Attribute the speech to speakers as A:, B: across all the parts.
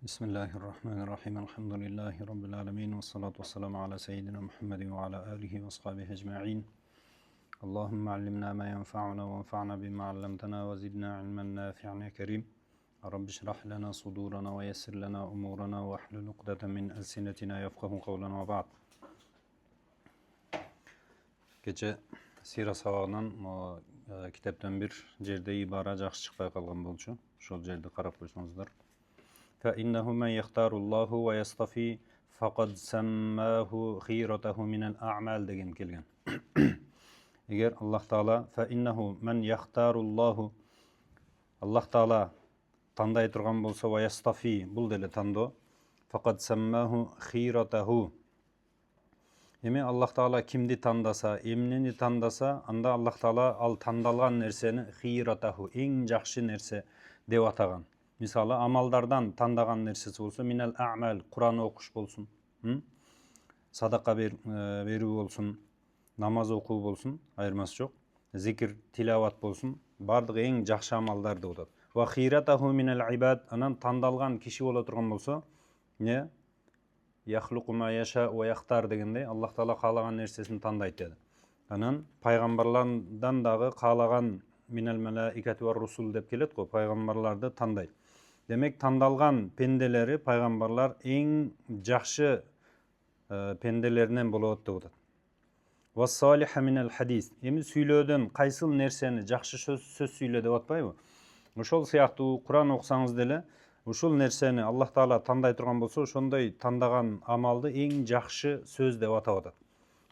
A: Bismillahirrahmanirrahim. Elhamdülillahi Rabbil alemin. Ve salatu ve selamu ala seyyidina Muhammedin ve ala alihi ve ashabihi ecma'in. Allahümme allimna ma yenfa'una ve enfa'na bima allamtana ve zidna ilmen nafi'an ya kerim. Rabbi şrah lana sudurana ve yessir lana umurana ve ahlul uqdatan min elsinetina yefkahu kavlana ve ba'd. Gece sira sabagынан kitaptan bir jerde ibara жақсы шықпай қалған болчу. Ошол жерди карап койсоңуздар. فإنه من يختار الله ويصطفي فقد سماه خيرته من الأعمال деген келген. Егер Аллах Таала فإنه من يختار الله Аллах Таала тандай турган болсо ويصطفي бул деле тандоо فقد سماه خيرته. Эми Аллах Таала кимди тандаса, эмнени тандаса, анда Аллах Таала ал тандалган нерсени хиратаху, эң жакшы нерсе деп атаган. Мисалы, амалдардан тандаган нерсеси болсо, минал а'мал, Кур'ан окуш болсун, садака берүү болсун, намаз окуу болсун, айырмасы жок, зикир, тилават болсун, бардыгы эң жакшы амалдар деп атат. Ва хиратаху минал ибад, анан тандалган киши боло турган болсо, не? Яхлуку ма яша ва яхтар дегендей, Аллах Таала каалаган нерсесин тандайт деди. Анан пайгамбарлардан дагы каалаган минал малаикати ва русул деп келет го, пайгамбарларды тандайт. Демек, тандалган пенделери пайгамбарлар эң жакшы пенделеринен болот деп атат. Ва салиха минал хадис. Эми сүйлөөдөн кайсыл нерсени жакшы сөз сүйлө деп атпайбы? Ошол сыяктуу Кур'ан окусаңыз деле, ушул нерсени Аллах Таала тандай турган болсо, ошондой тандаган амалды эң жакшы сөз деп атап атат.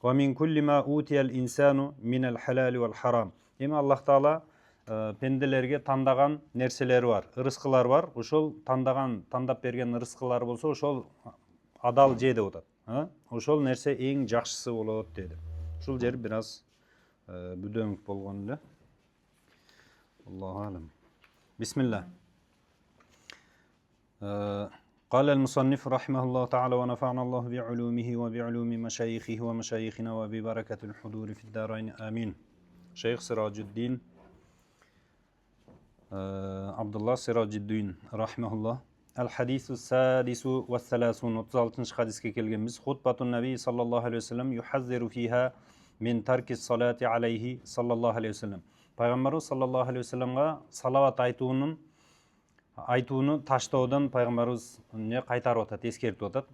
A: Ва мин кулли ма утиял инсану минал халали вал харам. Эми Аллах Таала пенделерге тандаган нерселери бар, ырыскылар бар. Ошол тандап берген ырыскылар болсо, ошол адал же деп атат. Ошол нерсе эң жакшысы болот деди. Ушул жер бир аз бүдөңүк болгон эле. Аллаху алам. Бисмилlah. قال المصنف رحمه الله تعالى ونفعنا الله بعلومه وبعلوم مشايخه ومشايخنا وببركة الحضور في الدارين آمين. شيخ سراج الدين عبد الله سراج الدين رحمه الله. الحديث السادس والثلاثون 36 حديثке келгенбиз. خطبة النبي صلى الله عليه وسلم يحذر فيها من ترك الصلاة عليه صلى الله عليه وسلم. Пайгамбарыбыз саллаллаху алейхи вассаламга салават айтууну таштоодон пайгамбарыбыз кайтарып атат, эскертип атат.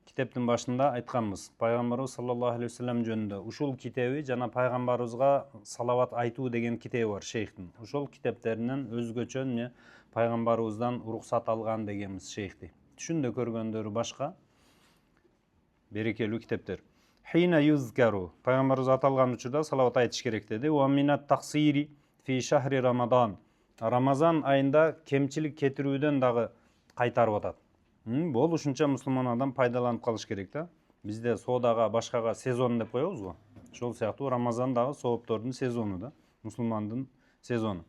A: Китептин башында айтканбыз. Пайгамбарыбыз саллаллаху алейхи вассалам жөнүндө ушул китеби жана пайгамбарыбызга салават айтуу деген китеби бар шейхтин. Ушул китептеринен өзгөчө пайгамбарыбыздан уруксат алган дегенбиз шейхти. Түшүндө көргөндөрү башка берекелүү китептер. Хина юзкару, пайгамбарыбыз аталган учурда салават айтыш керек деди. Ва минат таксири фи шахри рамадан. Рамазан айында кемчилик кетирүүдөн дагы кайтарып атат. Болушунча мусулман адам пайдаланып калыш керек да. Бизде соодага, башкага сезон деп коебуз го. Ошол сыяктуу Рамазан дагы сооптордун сезону да, мусулмандын сезону.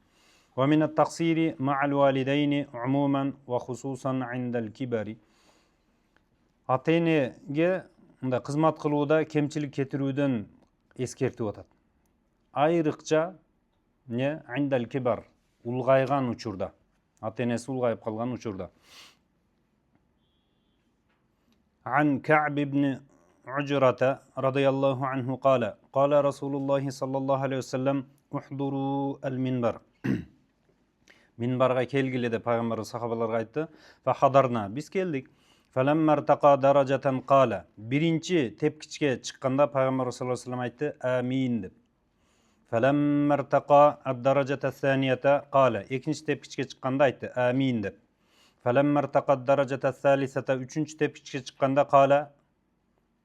A: Ва минат таксири ма'ал валидайни умуман ва хусусан индал кибари. Ата-энеге мында кызмат кылууда кемчилик кетирүүдөн эскертип атат. Айрыкча индал кибар, улгайган учурда, ата-энеси улгайып калган учурда. عن كعب بن عجرة رضي الله عنه قال قال رسول الله صلى الله عليه وسلم احضروا المنبر. Минбарга келгиле деп пайгамбар сахабаларга айтты. Фахадарна, биз келдик. فلما ارتقى درجة قال. Биринчи тепкичке чыкканда пайгамбар саллаллаху алейхи вассалам айтты: "Амин" деп. فلما ارتقى الدرجة الثانية قال. Экинчи тепкичке чыкканда айтты: "Амин" деп. فلما ارتقى الدرجة الثالثة үчүнчү тепкичке чыкканда قال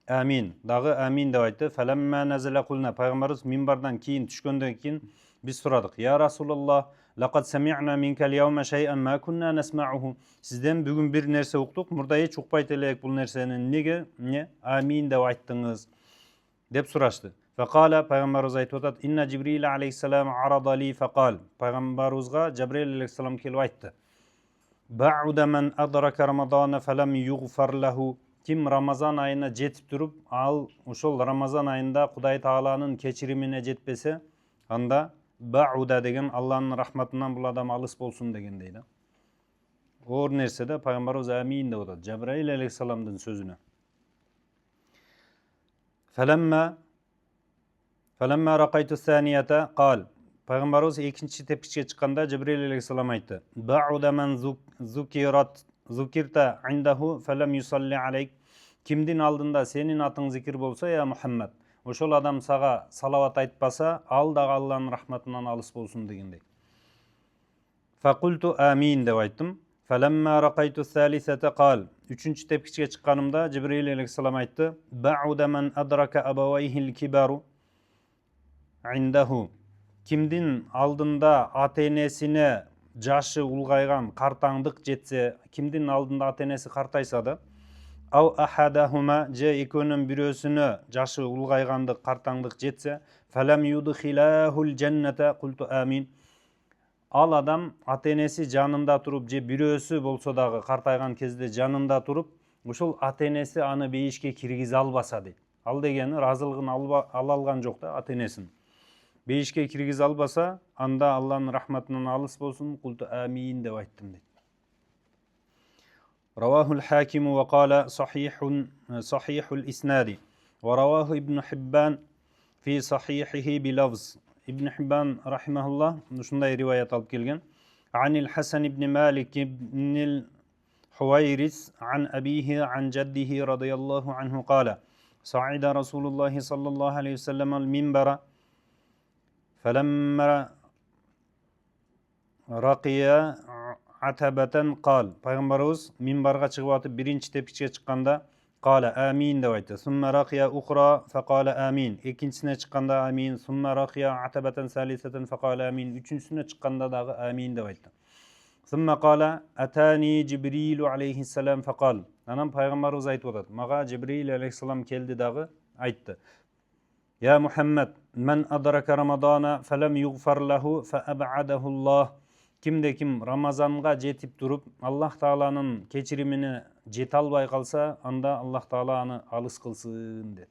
A: "Амин". Дагы "Амин" деп айтты. فلما نزل قلنا. Пайгамбарыбыз минбардан кийин түшкөндөн кийин биз сурадык: "Я Расулаллах, لقد سمعنا منك اليوم شيئا ما كنا نسمعه". Сизден бүгүн бир нерсе уктук, мурда эч укпайт элек бул нерсени. Неге "Амин" деп айттыңыз? деп сурашты. Факала, пайгамбарыбыз айтып атат: "Инна Жибрил алейхиссалам арада ли факал". Пайгамбарыбызга Жабрил алейхиссалам келип айтты: "Ба'уда ман адрака Рамадана фалам югфар лаху". Ким Рамазан айына жетип туруп, ал ошол Рамазан айында Кудай Тааланын кечиримине жетпесе, анда бауда деген Алланын рахматынан бул адам алыс болсун дегендей да. оор нерседе пайгамбарыбыз амин деп атат. Жабраил алейхиссаламдын сөзүнө. Фаламма рақайту санията қал. Пайғамбарымыз екінші тепкішке шыққанда Жибрил алейхиссалам айтты. Бауда ман зукирта индаху фалам юсалли алейк. Кимдин алдында сенин атың зикир болса, я Мухаммад, ошол адам сага салават айтпаса, ал дагы Алланын рахматынан алыс болсун дегендей. Факульту амин деп айттым. Фаламма рақайту салисата қал. Үчүнчү тепкишке чыкканымда Жибрил алейхиссалам айтты. Бауда ман адрака абавайхил кибару индаху. Кимдин алдында ата-энесине жашы улгайган картаңдык жетсе, кимдин алдында ата-энеси картайса да, ау ахадахума же экөөнүн бирөөсүнө жашы улгайгандык картаңдык жетсе, фалам юдхилахул жанната культу амин. Ал адам ата-энеси жанында туруп же бирөөсү болсо дагы картайган кезде жанында туруп, ошол ата-энеси аны бейишке киргизе албаса дейт. Ал дегени разылыгын ала алган жок да ата-энесин. Бейишке киргизе албаса, анда Алланын рахматынан алыс болсун, культу амин деп айттым дейт. Равахул хакиму ва кала сахихул иснади. Ва раваху Ибн Хиббан фи сахихихи билавз. Ибн Хиббан рахимахуллах ушундай риваят алып келген. Анил Хасан ибн Малик ибн Хуайрис ан абихи ан жаддихи радияллаху анху кала. Саида Расулуллахи саллаллаху алейхи вассалам ал-минбара فلما رقي عتبة قال. Пайгамбарыбыз минбарга чыгып атып биринчи тепкичке чыкканда قال آمين деп айтты. ثم رقي أخرى فقال آمين. Экинчисине чыкканда آمين. ثم رقي عتبة ثالثة فقال آمين. Үчүнчүсүнө чыкканда дагы آمين деп айтты. ثم قال أتاني جبريل عليه السلام فقال. Анан пайгамбарыбыз айтып атат. Мага Жибрил алейхиссалам келди дагы айтты. يا محمد من أدرك رمضان فلم يغفر له فأبعده الله. Кимде ким Рамазанга жетип туруп, Аллах Тааланын кечиримине жете албай калса, анда Аллах Таала аны алыс кылсын деди.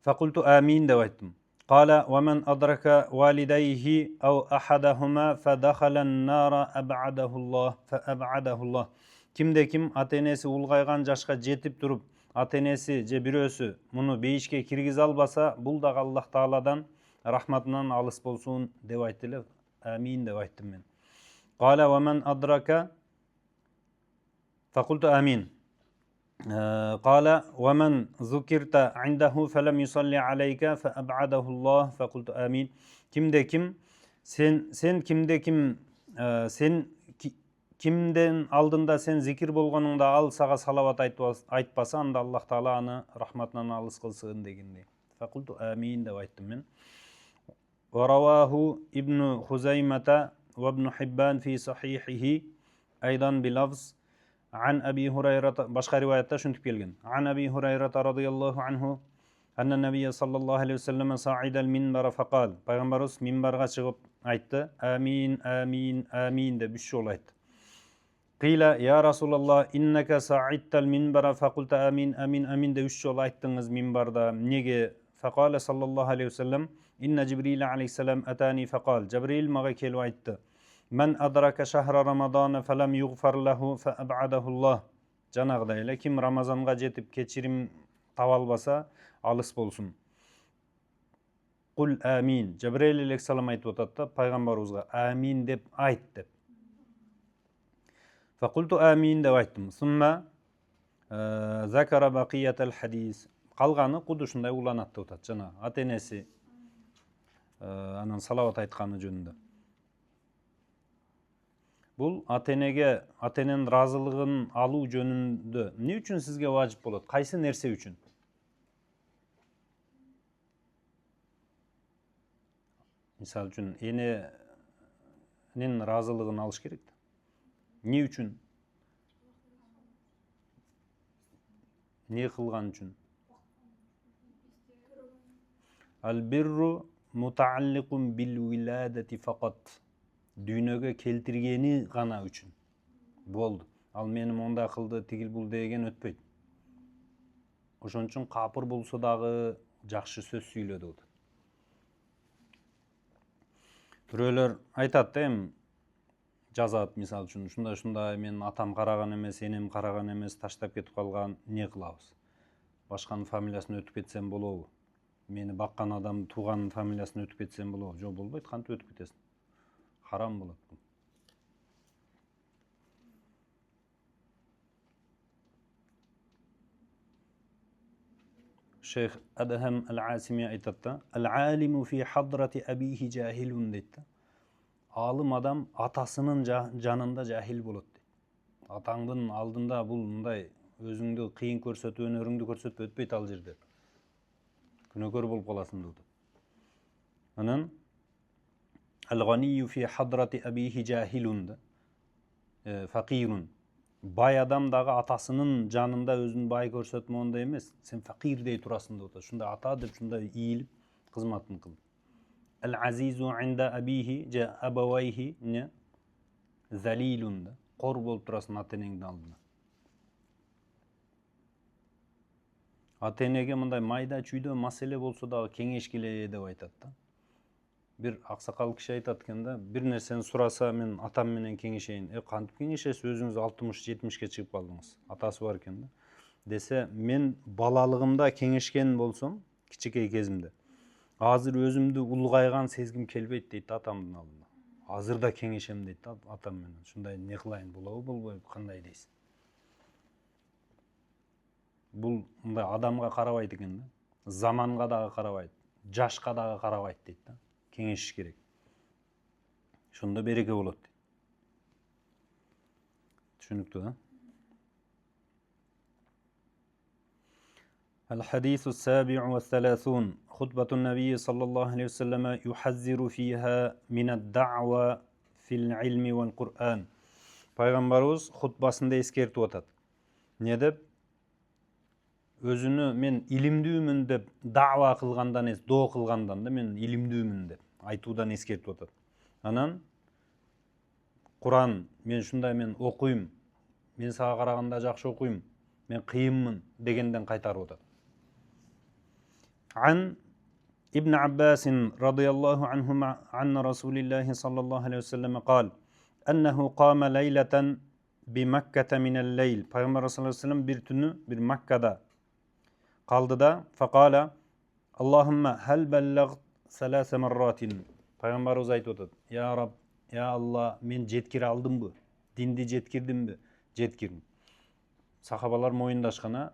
A: Факульту амин деп айттым. Кала ва мен адрака валидайхи ау ахадахума фадахала ан-нара аб'адахуллах фааб'адахуллах. Кимде ким ата-энеси улгайган жашка жетип туруп, ата-энеси же бирөөсү муну бейишке киргизе албаса, бул дагы Аллах Тааладан рахматынан алыс болсун деп айтты эле. Амин деп айттым мен. Кала ва мен адрака факульту амин. Кала ва мен зукирта индаху фалам юсалли алейка фааб'адахуллах факульту амин. Кимде ким кимден алдында сен зикир болгонуңда ал сага салават айтпаса, анда Аллах Таала аны рахматынан алыс кылсын дегендей. Факульту амин деп айттым мен. ورواه ابن خزيمة وابن حبان في صحيحه أيضا بلفظ عن أبي هريرة. باشقا رواية شنتip келген. عن أبي هريرة رضي الله عنه أن النبي صلى الله عليه وسلم صعد المنبر فقال. Пайгамбарыбыз минбарга чыгып айтты. Амин, амин, амин деп 3 жолу айтты. Qila ya Rasulullah innaka sa'idta al-minbara faqulta amin, amin, amin деп 3 жолу айттыңыз минбарда. Неге? Faqala sallallahu aleyhi ve sellem İnne Cibril aleyhisselam atani faqal. Cibril maga kelip aytты. Men adraka şahra Ramazana felem yughfar lahu fa ab'adahullah. Janagıday эле kim Ramazanга жетип кечирим таба албаса, алыс болсун. Кул амин. Cibril aleyhisselam айтып атат да пайгамбарыбызга амин деп айт деп. Faqultu amin деп айттым. Summa zakara baqiyatal hadis. Калганы кудушундай уланат деп атат. Жана ата-энеси анан салават айтканы жөнүндө. Бул ата-энеге, ата-эненин разылыгын алуу жөнүндө эмне үчүн сизге важип болот? Кайсы нерсе үчүн? Мисалы үчүн эненин разылыгын алыш керек. Эмне үчүн? Не кылган үчүн? Al-birru mutaalliqun bil wiladati faqat. Дүйнөгө келтиргени гана үчүн. Болду. Ал мени монда кылды, тигил бул деген өтпөйт. Ошон үчүн капыр болсо дагы жакшы сөз сүйлөдү деп. Бирөөлөр айтат да эми жазат, мисалы үчүн ушундай мен атам караган эмес, энем караган эмес, таштап кетип калган, эмне кылабыз? Башканын фамилиясын өтүп кетсем болобу? Мени баккан адам тууганын фамилиясын өтүп кетсем болобу? Жок, болбойт, кантип өтүп кетесиң? Харам болот бул. Шейх Адхам Ал-Асими айтат да: "Ал-алиму фи хадрати абихи жахилун" дейт да. Алым адам атасынын жанында жахил болот дейт. Атаңдын алдында бул мындай өзүңдү кыйын көрсөтүп, өнөрүңдү көрсөтүп өтпөйт ал жерде. Күнөөкөр болуп каласың дейт. Анан Ал-ганию фи хадрати абихи жахилун да. Факирун. Бай адам дагы атасынын жанында өзүн бай көрсөтүп мондай эмес. Сен факирдей турасың деп атат. Шундай ата деп шундай ийилип кызматын кыл. Ал-азизу инда абихи жа абавайхи не залилун да. Кор болуп турасың ата-энеңдин алдында. Ата-энеге мындай майда чүйдө маселе болсо дагы кеңешкиле деп айтат да. Bir аксакал киши айтат экен да, бир нерсени сураса, мен атам менен кеңешейин. Кантип кеңешесиз? Өзүңүз 60-70ке чыгып калдыңыз. Атасы бар экен да. Десе, мен балалыгымда кеңешкен болсом, кичикей кезимде. Азыр өзүмдү улгайган сезгим келбейт дейт атамдын алдында. Азыр да кеңешем дейт атам менен. Шундай не кылайын, болобу, болбойбу, кандай дейсиң? Бул мындай адамга карабайт экен да. Заманга дагы карабайт, жашка дагы карабайт дейт да. Кеңешиш керек. Шунда береке болот. Түшүнүктүү да? الحديث السابع والثلاثون خطبة النبي صلى الله عليه وسلم يحذر فيها من الدعوة في العلم والقرآن. Пайгамбарыбыз хутбасында эскертип атат. Не деп? Өзүнү мен илимдүүмүн деп дa'ва кылгандан эмес, доо кылгандан да мен илимдүүмүн деп айтуудан эскертип атат. Анан Куран мен шундай мен окуйм, мен сага караганда жакшы окуйм, мен кыйынмын дегенден кайтарып атат. Ан Ибн Аббас радıyallahu anhuma an Rasulillah sallallahu aleyhi ve sellem قال أنه قام ليلة بمكة من الليل. Peygamber sallallahu aleyhi ve sellem bir tünü bir Mekke'de kaldı da فقال Allahümme hel bellagt selase merratin. Peygamberimiz aytып атат. Ya Rab, ya Allah, men жеткире алдымбы? Динди жеткирдимби? Жеткирдим. Сахабалар моюндашкан,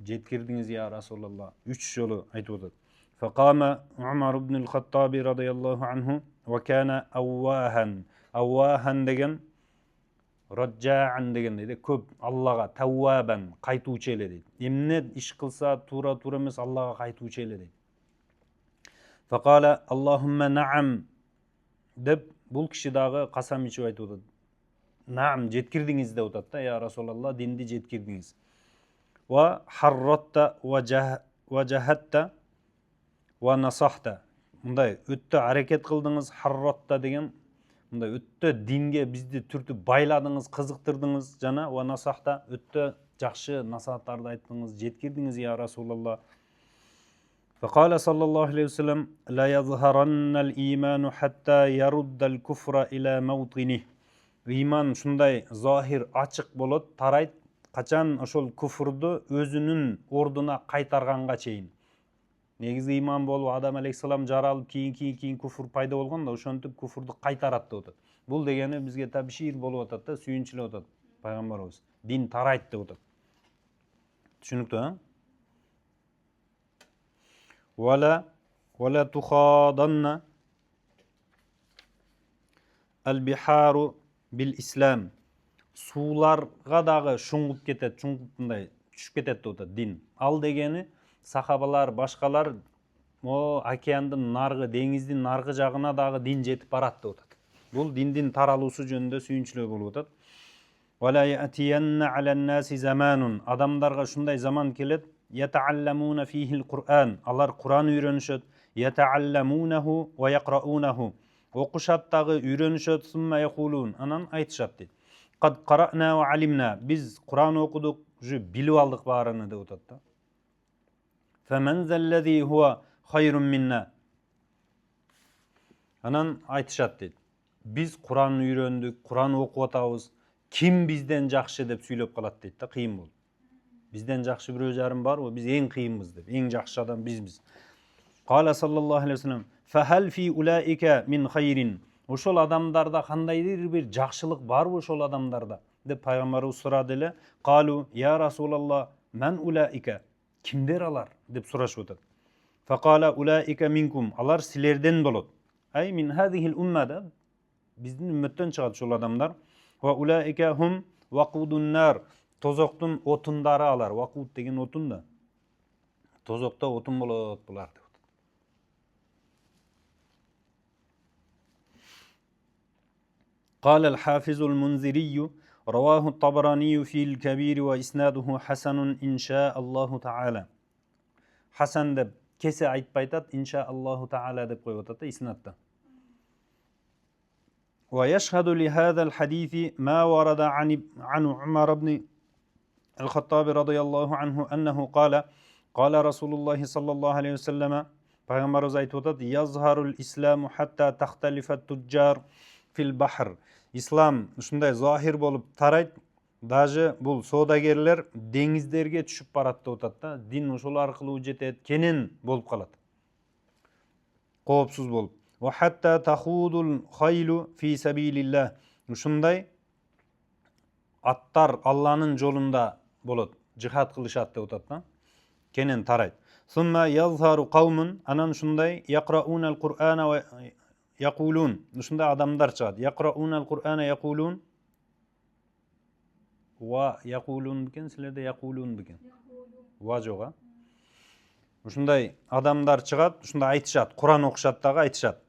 A: жеткирдиңиz ya Rasulullah. 3 жолу айтып атат. فقام عمر بن الخطاب رضي الله عنه وكان أواها. Аввахан деген раджаан деген дейді. Көп Аллаға тауабан қайтуучу эле дейді. Эмне иш кылса туура эмес Аллаға кайтуучу эле дейді. Фақала Аллахумма наам деп бул киши дагы касам ичип айтып атат. Наам, жеткирдиңиз деп атат да, я Расулалла, динди жеткирдиңиз. Ва харратта ва жахатта ва насахта. Мындай өттө аракет кылдыңыз, харратта деген мындай өттө динге бизди түртүп байладыңыз, кызыктырдыңыз, жана ва насахта өттө жакшы насааттарды айттыңыз, жеткирдиңиз я Расулалла. فقال صلى الله عليه وسلم لا يظهرن الإيمان حتى يرد الكفر إلى موطنه. Иман шундай захир ачык болот, тарайт, качан ошол куфурду өзүнүн ордуна кайтарганга чейин. Негизи иман болуп Адам алейхиссалам жаралып кийин куфур пайда болгон да, ошентип куфурду кайтарат деп атат. Бул дегени бизге табшир болуп атат да, сүйүнчүлөп атат пайгамбарыбыз. Дин тарайт деп атат. Түшүнүктүү, а? Вала тухаданна ал-бихару бил ислам. Сууларга дагы шуңгуп кетет, шуңгуптундай түшүп кетет деп атат дин. Ал дегени сахабалар, башкалар океандын наргы, деңиздин наргы жагына дагы дин жетип барат деп атат. Бул диндин таралуусу жөнүндө сүйүнчүлөө болуп атат. Вала ятиянна алан-наси заманун. Адамдарга шундай заман келет, ятаалламуна фихил Кур'ан. Алар Кур'ан үйрөнүшөт, ятаалламунаху ва яқраунаху. Окушат дагы, үйрөнүшөт, сумма якулун. Анан айтышат дейт. Кад карана ва алимна. Биз Кур'ан окудук, уже билип алдык баарыны деп атат да. Фаман заллази хуа хайрун минна. Анан айтышат дейт. Biz Kur'an үйрөндүк, Kur'an окуп атабыз. Kim bizden жакшы деп сүйлөп калат дейт да, кыйын болуп. Bizden жакшы бирөө жарым барбы? Biz эң кыйынбыз деп. Эң жакшы адам бизбиз. Кала саллаллаху алейхи вассалам: "Фахал фи улаика мин хайрин?" Ошол адамдарда кандайдыр бир жакшылык барбы ошол адамдарда? Деп пайгамбарыбыз сурады эле. Калу: "Я Расулаллах, мен улаика?" Кимдер алар? Деп сурашып атат. Факала: "Улаика минкум." Алар силерден болот. Ай мин хадихил уммада, биздин үммөттөн чыгат ошол адамдар. Ва улаика хум вакудун нар. Тозоктун отундары алар. Вакуд деген отун да. Тозокто отун болот булар деп. قال الحافظ المنذري رواه الطبراني في الكبير وإسناده حسن إن شاء الله تعالى. حسن деп кесе айтпай атат, инша Аллаху таала деп коюп атат иснатта. ويشهد لهذا الحديث ما ورد عن عمر بن الخطاب رضي الله عنه أنه قال رسول الله صلى الله عليه وسلم Пайгамбарыбыз айтып атат: "Язхарул ислам хатта тахталифа туджар фил бахр." Ислам ушундай захир болуп тарайт, даже бул соодагерлер деңиздерге түшүп барат деп атат да. Дин ошол аркылуу жетет, кенен болуп калат. Коопсуз болуп. Ва хатта тахудул хайлу фи сабилилlah. Ушундай аттар Алланын жолунда болот, жихад кылышат деп атат да. Кенен тарайт. Сумма язхару кавмун, анан ушундай яқраунал Кур'ана ва яқулун. Ушундай адамдар чыгат. Яқраунал Кур'ана яқулун. Ва яқулун бекен, силерде яқулун бекен. Ва жога. Ушундай адамдар чыгат, ушундай айтышат, Кур'ан окушат дагы айтышат.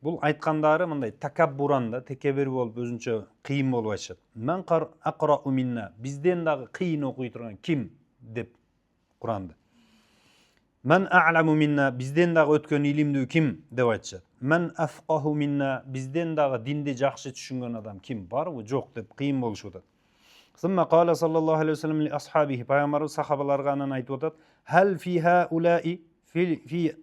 A: Бул айткандары мындай такаббуран да, текебир болуп, өзүнчө кыйын болуп айтышат. Мен акрау минна, бизден дагы кыйын окуй турган ким деп Кур'анды. Мен а'ламу минна, бизден дагы өткөн илимдүү ким деп айтышат. Мен афқаху минна, бизден дагы динди жакшы түшүнгөн адам ким барбы, жок деп кыйын болушуп атат. Сумма кала саллаллаху алейхи вассалам ли асхабихи, пайгамбар сахабаларга анан айтып атат: "Хал фи хаулаи фи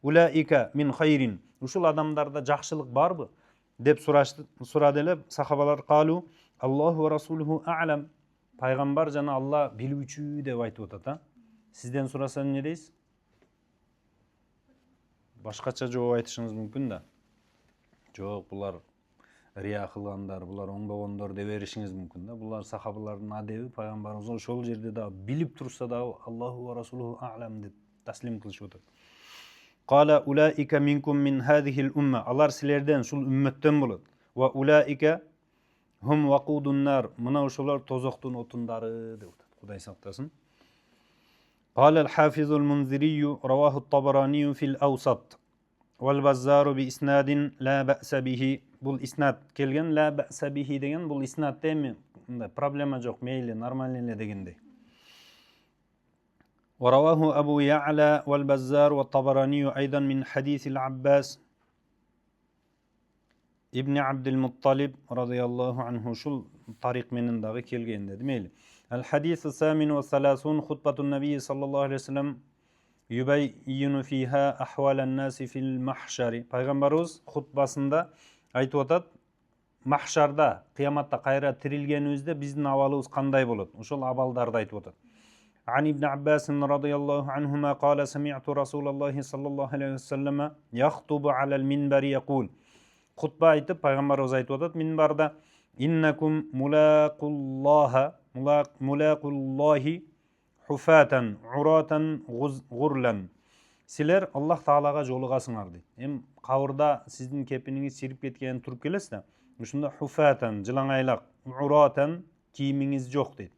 A: улаика мин хайрин?" Ушул адамдарда жакшылык барбы деп сурады эле сахабалар. Калу: "Аллаху ва расулуху а'лам." Пайгамбар жана Алла билүүчү деп айтып атат. Сизден сураса эмне дейсиз? Башкача жооп айтышыңыз мүмкүн да. Жок, булар рия кылгандар, булар оңдогондор деп беришиңиз мүмкүн да. Булар сахабалардын адеби, пайгамбарыбыз ошол жерде да билип турса да Аллаху ва расулуху а'лам деп таслим кылышып атат. Кала улаика минкум мин хадихил умма. Алар силерден, шул үммөттөн болот. Ва улаика хум вакудун нар. Мына ошолор тозоктун отундары деп атат. Кудай сактасын. قال الحافظ المنذري رواه الطبراني في الأوسط والبزار بإسناد لا بأس به. Бул иснад келген, لا بأس به деген, бул иснад эми проблема жок, мейли, нормально эле дегендей. ورواه أبو يعلى والبزار والطبراني أيضا من حديث العباس ابن عبد المطلب رضي الله عنه. Шул тарик менен дагы келген деди, мейли. الحديث الثامن والثلاثون خطبة النبي صلى الله عليه وسلم يبين فيها أحوال الناس في المحشر. Пайгамбарыбыз хутбасында айтып атат, махшарда, кыяматта кайра тирилгенибизде биздин абалыбыз кандай болот? Ошол абалдарды айтып атат. عن ابن عباس رضي الله عنهما قال: سمعت رسول الله صلى الله عليه وسلم يخطب على المنبر يقول. Хутба айтып, пайгамбарыбыз айтып атат минбарда: إنكم ملاقو الله حفاة عراة غرلا. Силер Аллах Таалага жолугасыңар дейт. Эми кабырда сиздин кепиниңиз сирип кеткен туруп келесиз да. Ушунда хуфатан, жылаңайлак, уратан, кийимиңиз жок дейт.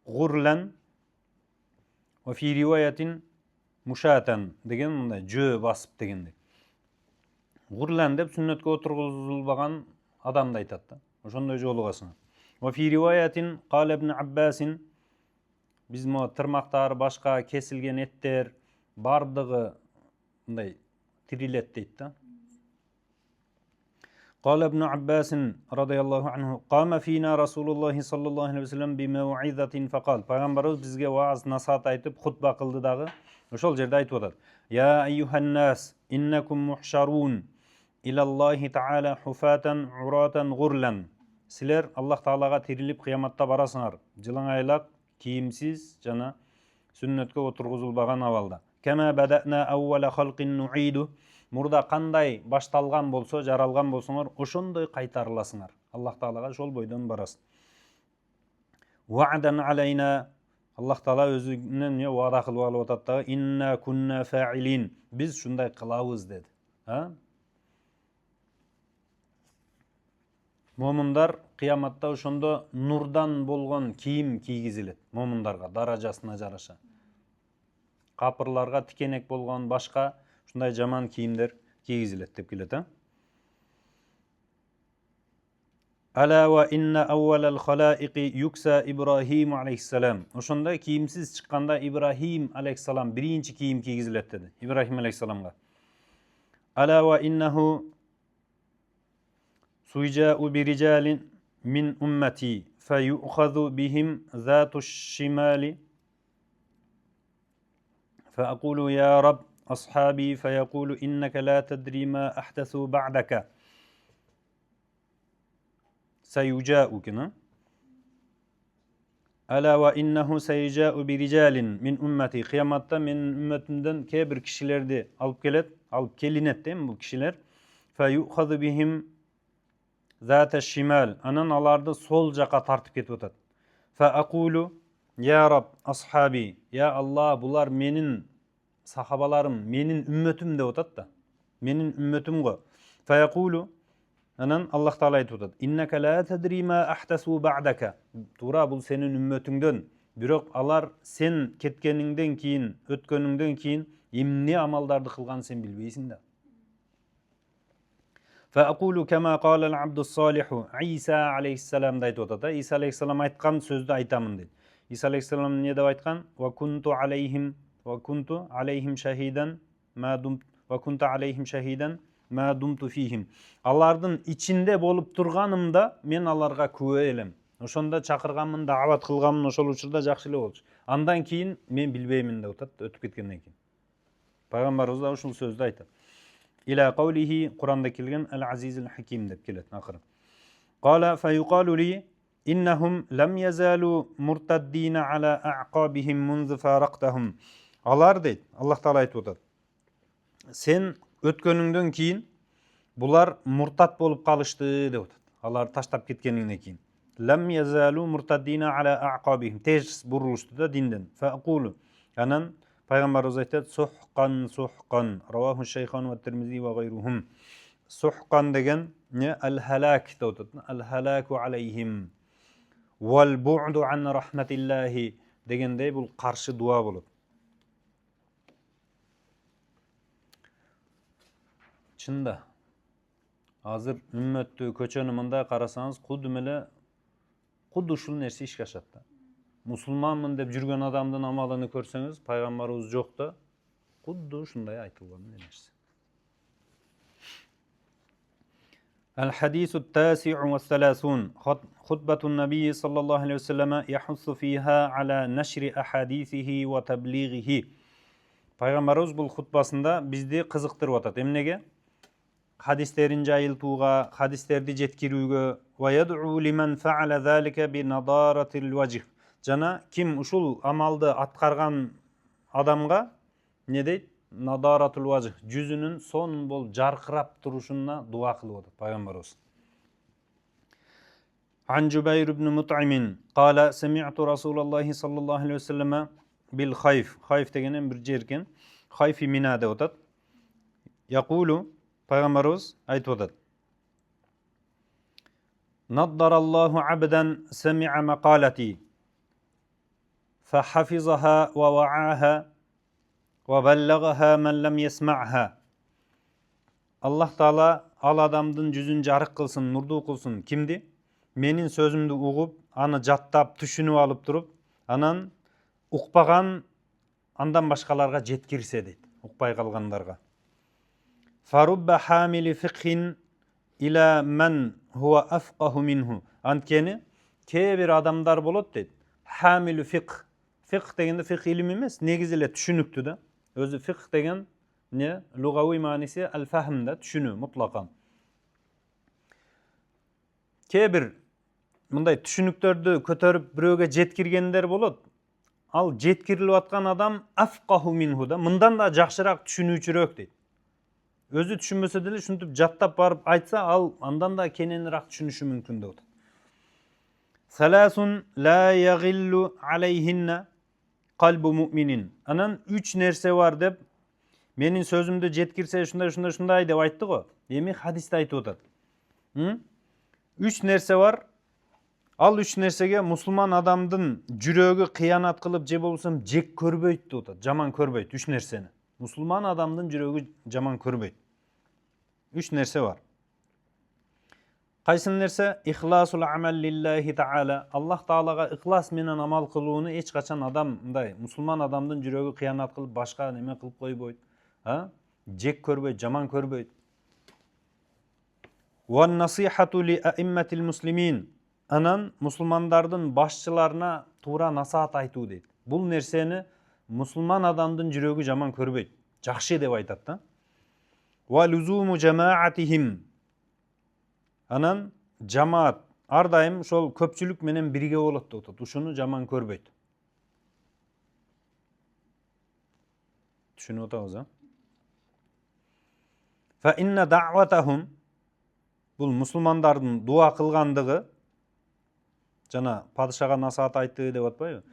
A: Гурлан ва фи риваятин мушатан деген мындай жөө басып дегендей. Гурлан деп сүннөткө отургузулбаган адамды айтат да. Ошондой жолугасыңар. Ва фи риваятин кала ибн Аббасин, биз мо тырмактар, башка кесилген эттер бардыгы мындай тирилет дейт да. قال ابن عباس رضي الله عنه قام فينا رسول الله صلى الله عليه وسلم بموعظة فقال. Пайгамбарыбыз бизге вааз насаат айтып хутба кылды дагы. Ошол жерде айтып атат: يا أيها الناس إنكم محشرون ilallohi taala hufatan uratan gurlan. Силер Аллах Таалага тирилип кыяматта барасыңар. Жылаңайлак, кийимсиз жана сүннөткө отургузулбаган абалда. Кама бадана аввала халқин нуиду. Мурда кандай башталган болсо, жаралган болсоңор, ошондой кайтарыласыңар. Аллах Таалага ошол бойдон барасыз. Ва'дан алайна. Аллах Таала өзүнөн вада кылып алып атат да, инна кунна фаилин. Биз шундай кылабыз деди. Момундар кыяматта ошондо нурдан болгон кийим кийгизилет. Момундарга даражасына жараша. Капырларга тикенек болгон башка ушундай жаман кийимдер кийгизилет деп келет. Ала ва инна аввалал халаиqi юкса Ибрахим алейхиссалам. Ошондой кийимсиз чыкканда Ибрахим алейхиссалам биринчи кийим кийгизилет деди. Ибрахим алейхиссаламга. Ала ва иннаху суйжау бириджалин мин уммати фаюхазу бихим зату шимали фаакулу я раб асхаби фаякулу иннака ла тадри ма ахдасу ба'дака саюджау кина. Ала ва иннаху сайжау бириджалин мин уммати. Кыяматта менин үммөтүмдөн кээ бир кишилерди алып келет, алып келинет дейм бул кишилер. Фаюхазу бихим зата шимал. Анан аларды сол жака тартып кетип атат. Фаакулу я раб асхаби. Я Аллах, булар менин сахабаларым, менин үммөтүм деп атат да. Менин үммөтүм го. Фаякулу. Анан Аллах Таала айтып атат. Иннака ла тадри ма ахтасу ба'дака. Тура бул сенин үммөтүңдөн. Бирок алар сен кеткениңден кийин, өткөнүңдөн кийин эмне амалдарды кылганын сен билбейсиң да. Фаакулу кама кала ал-абду салиху. Иса алейхиссалам да айтып атат. Иса алейхиссалам айткан сөздү айтамын дейт. Иса алейхиссалам эмне деп айткан? Ва кунту алейхим шахидан ма думту фихим. Алардын ичинде болуп турганымда мен аларга күбө элем. Ошондо чакырганмын, даават кылганмын, ошол учурда жакшы эле болчу. Андан кийин мен билбеймин деп атат, өтүп кеткенден кийин. Пайгамбарыбыз да ушул сөздү айтат. Ила каулихи, Куранда келген ал-азизил хаким деп келет акыры. Кала фаюкалу ли иннахум лам язалу муртаддина ала аъқабихим мунзу фарактахум. Алар дейт, Аллах Таала айтып атат. Сен өткөнүңдөн кийин булар муртат болуп калышты деп атат. Алар таштап кеткениңден кийин. Лам язалу муртаддина ала аъқабихим. Тез бурулушту да динден. Фаакулу. Анан Пайгамбарыбыз айтат, сухкан. Раваху шейхан ва Тирмизи ва гайрухум. Сухкан деген не ал-халак деп атат. Ал-халаку алейхим. Вал бу'ду ан рахматиллахи дегендей бул каршы дуа болот. Чында. Азыр үммөттү көчөнү мындай карасаңыз, куду ушул нерсе ишке ашат да. Мусулманмын деп жүргөн адамдын амалын көрсөңүз, пайгамбарыбыз жок да, куду ушундай айтылган нерсе. Al-hadithu at-tasi'u was-salasun. Khutbatu an-nabiy sallallahu alayhi wa sallam yahussu fiha ala nashri ahadithihi wa tablighihi. Пайгамбарыбыз бул хутбасында бизди кызыктырып атат. Эмнеге? Хадистерин жайылтууга, хадистерди жеткирүүгө, ва яд'у лиман фa'ala залика би надаратил вajh. Жана ким ушул амалды аткарган адамга не дейт? Надаратул вajh. Жүзүнүн сонун бол жаркырап турушуна дуа кылып атат пайгамбарыбыз. Ан Жубайр ибн Мут'им кала сами'ту Расулаллахи саллаллаху алейхи ва саллама бил хайф. Хайф дегенен бир жер экен. Хайфи мина деп атат. Якулу пайгамбарыбыз айтып атат. Наддараллаху абдан сами'a мақалати فحفظها ووعاها وبلغها من لم يسمعها. Аллах Таала ал адамдын жүзүн жарык кылсын, нурдуу кылсын. Кимди? Менин сөзүмдү угуп, аны жаттап, түшүнүп алып туруп, анан укпаган андан башкаларга жеткирсе дейт. Укпай калгандарга. Фарубба хамили фикхин ила ман хуа афқаху минху. Анткени кээ бир адамдар болот дейт. Хамилу фикх. Фикх дегенде фикх илим эмес, негизи эле түшүнүктүү да. Өзү фикх деген ne? Lugavi manisi el-fahmda, түшүнүү, mutlaqan. Кейбір мындай түшүнүктөрдү көтөрүп бирөөгө жеткиргендер болот. Ал жеткирилип аткан адам афқаху минху да, мындан да жакшыраак түшүнүүчүрөөк дейт. Өзү түшүнбөсө деле ушинтип жаттап барып айтса, ал андан да кененирээк түшүнүшү мүмкүн деп атат. Саласун ла ягиллу алейхинна қалбу муъминин. Анан 3 нерсе бар деп менин сөзүмдү жеткирсе ушундай деп айтты го. Эми хадисте айтып атат. 3 нерсе бар. Ал 3 нерсеге мусулман адамдын жүрөгү кыянат кылып же болбосо жек көрбөйт деп атат. Жаман көрбөйт 3 нерсени. Мусулман адамдын жүрөгү жаман көрбөйт. 3 нерсе бар. Кайсы нерсе? Ихласул амал лиллахи таала. Аллах таалага ихлас менен амал кылууну эч качан адам мындай мусулман адамдын жүрөгү кыянат кылып башка неме кылып койбойт. Жек көрбөйт, жаман көрбөйт. Ван насихату ли аимматил муслимин. Анан мусулмандардын башчыларына туура насаат айтуу дейт. Бул нерсени мусулман адамдын жүрөгү жаман көрбөйт. Жакшы деп айтат да. Ва лузуму жамаатихим. Анан жамаат ар дайым ошол көпчүлүк менен бирге болот деп атат. Ушуну жаман көрбөйт. Түшүнүп атабыз, а? Фа инна даъватахум. Бул мусулмандардын дуа кылгандыгы, жана падышага насаат айтты деп атпайбы?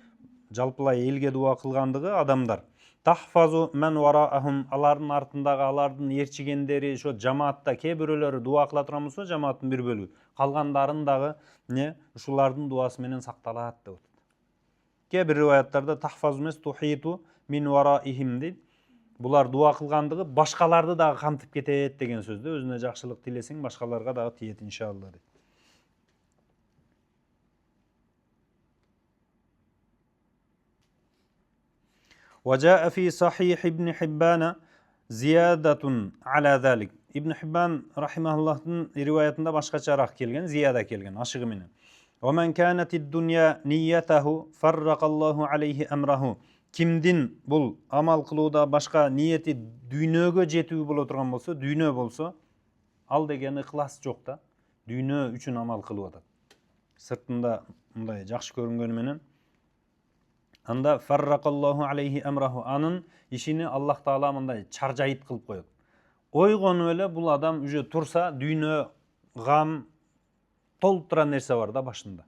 A: Жалпылай элге дуа кылгандыгы адамдар. Тахфазу мен вараахум, алардын артындагы, алардын ээрчигендери, ошо жамаатта кээ бирөөлөрү дуа кыла турган болсо, жамааттын бир бөлүгү, калгандарын дагы ушулардын дуасы менен сакталат деп атат. Кээ бир риваяттарда тахфазу эмес тухиту мин вараихим дейт. Булар дуа кылгандыгы башкаларды дагы камтып кетет деген сөздө. Өзүнө жакшылык тилесең, башкаларга дагы тиет иншалла дейт. وجاء في صحيح ابن حبان زيادة على ذلك. Ibn Hibban rahimahulлахтын риваятында башкачараак келген, зияда келген, ашыгы менен. ومن كانت الدنيا نيته فرق الله عليه أمره. Кимдин бул амал кылууда башка ниети дүйнөгө жетүү боло турган болсо, дүйнө болсо, ал деген ыхлас жок да. Дүйнө үчүн амал кылып атат. Сыртында мындай жакшы көрүнгөнү менен анда фарракаллаху алейхи амраху, анын ишини Аллах таала мындай чаржайыт кылып коет. Ойгонуп эле бул адам уже турса, дүйнө гам толуп турган нерсе бар да башында.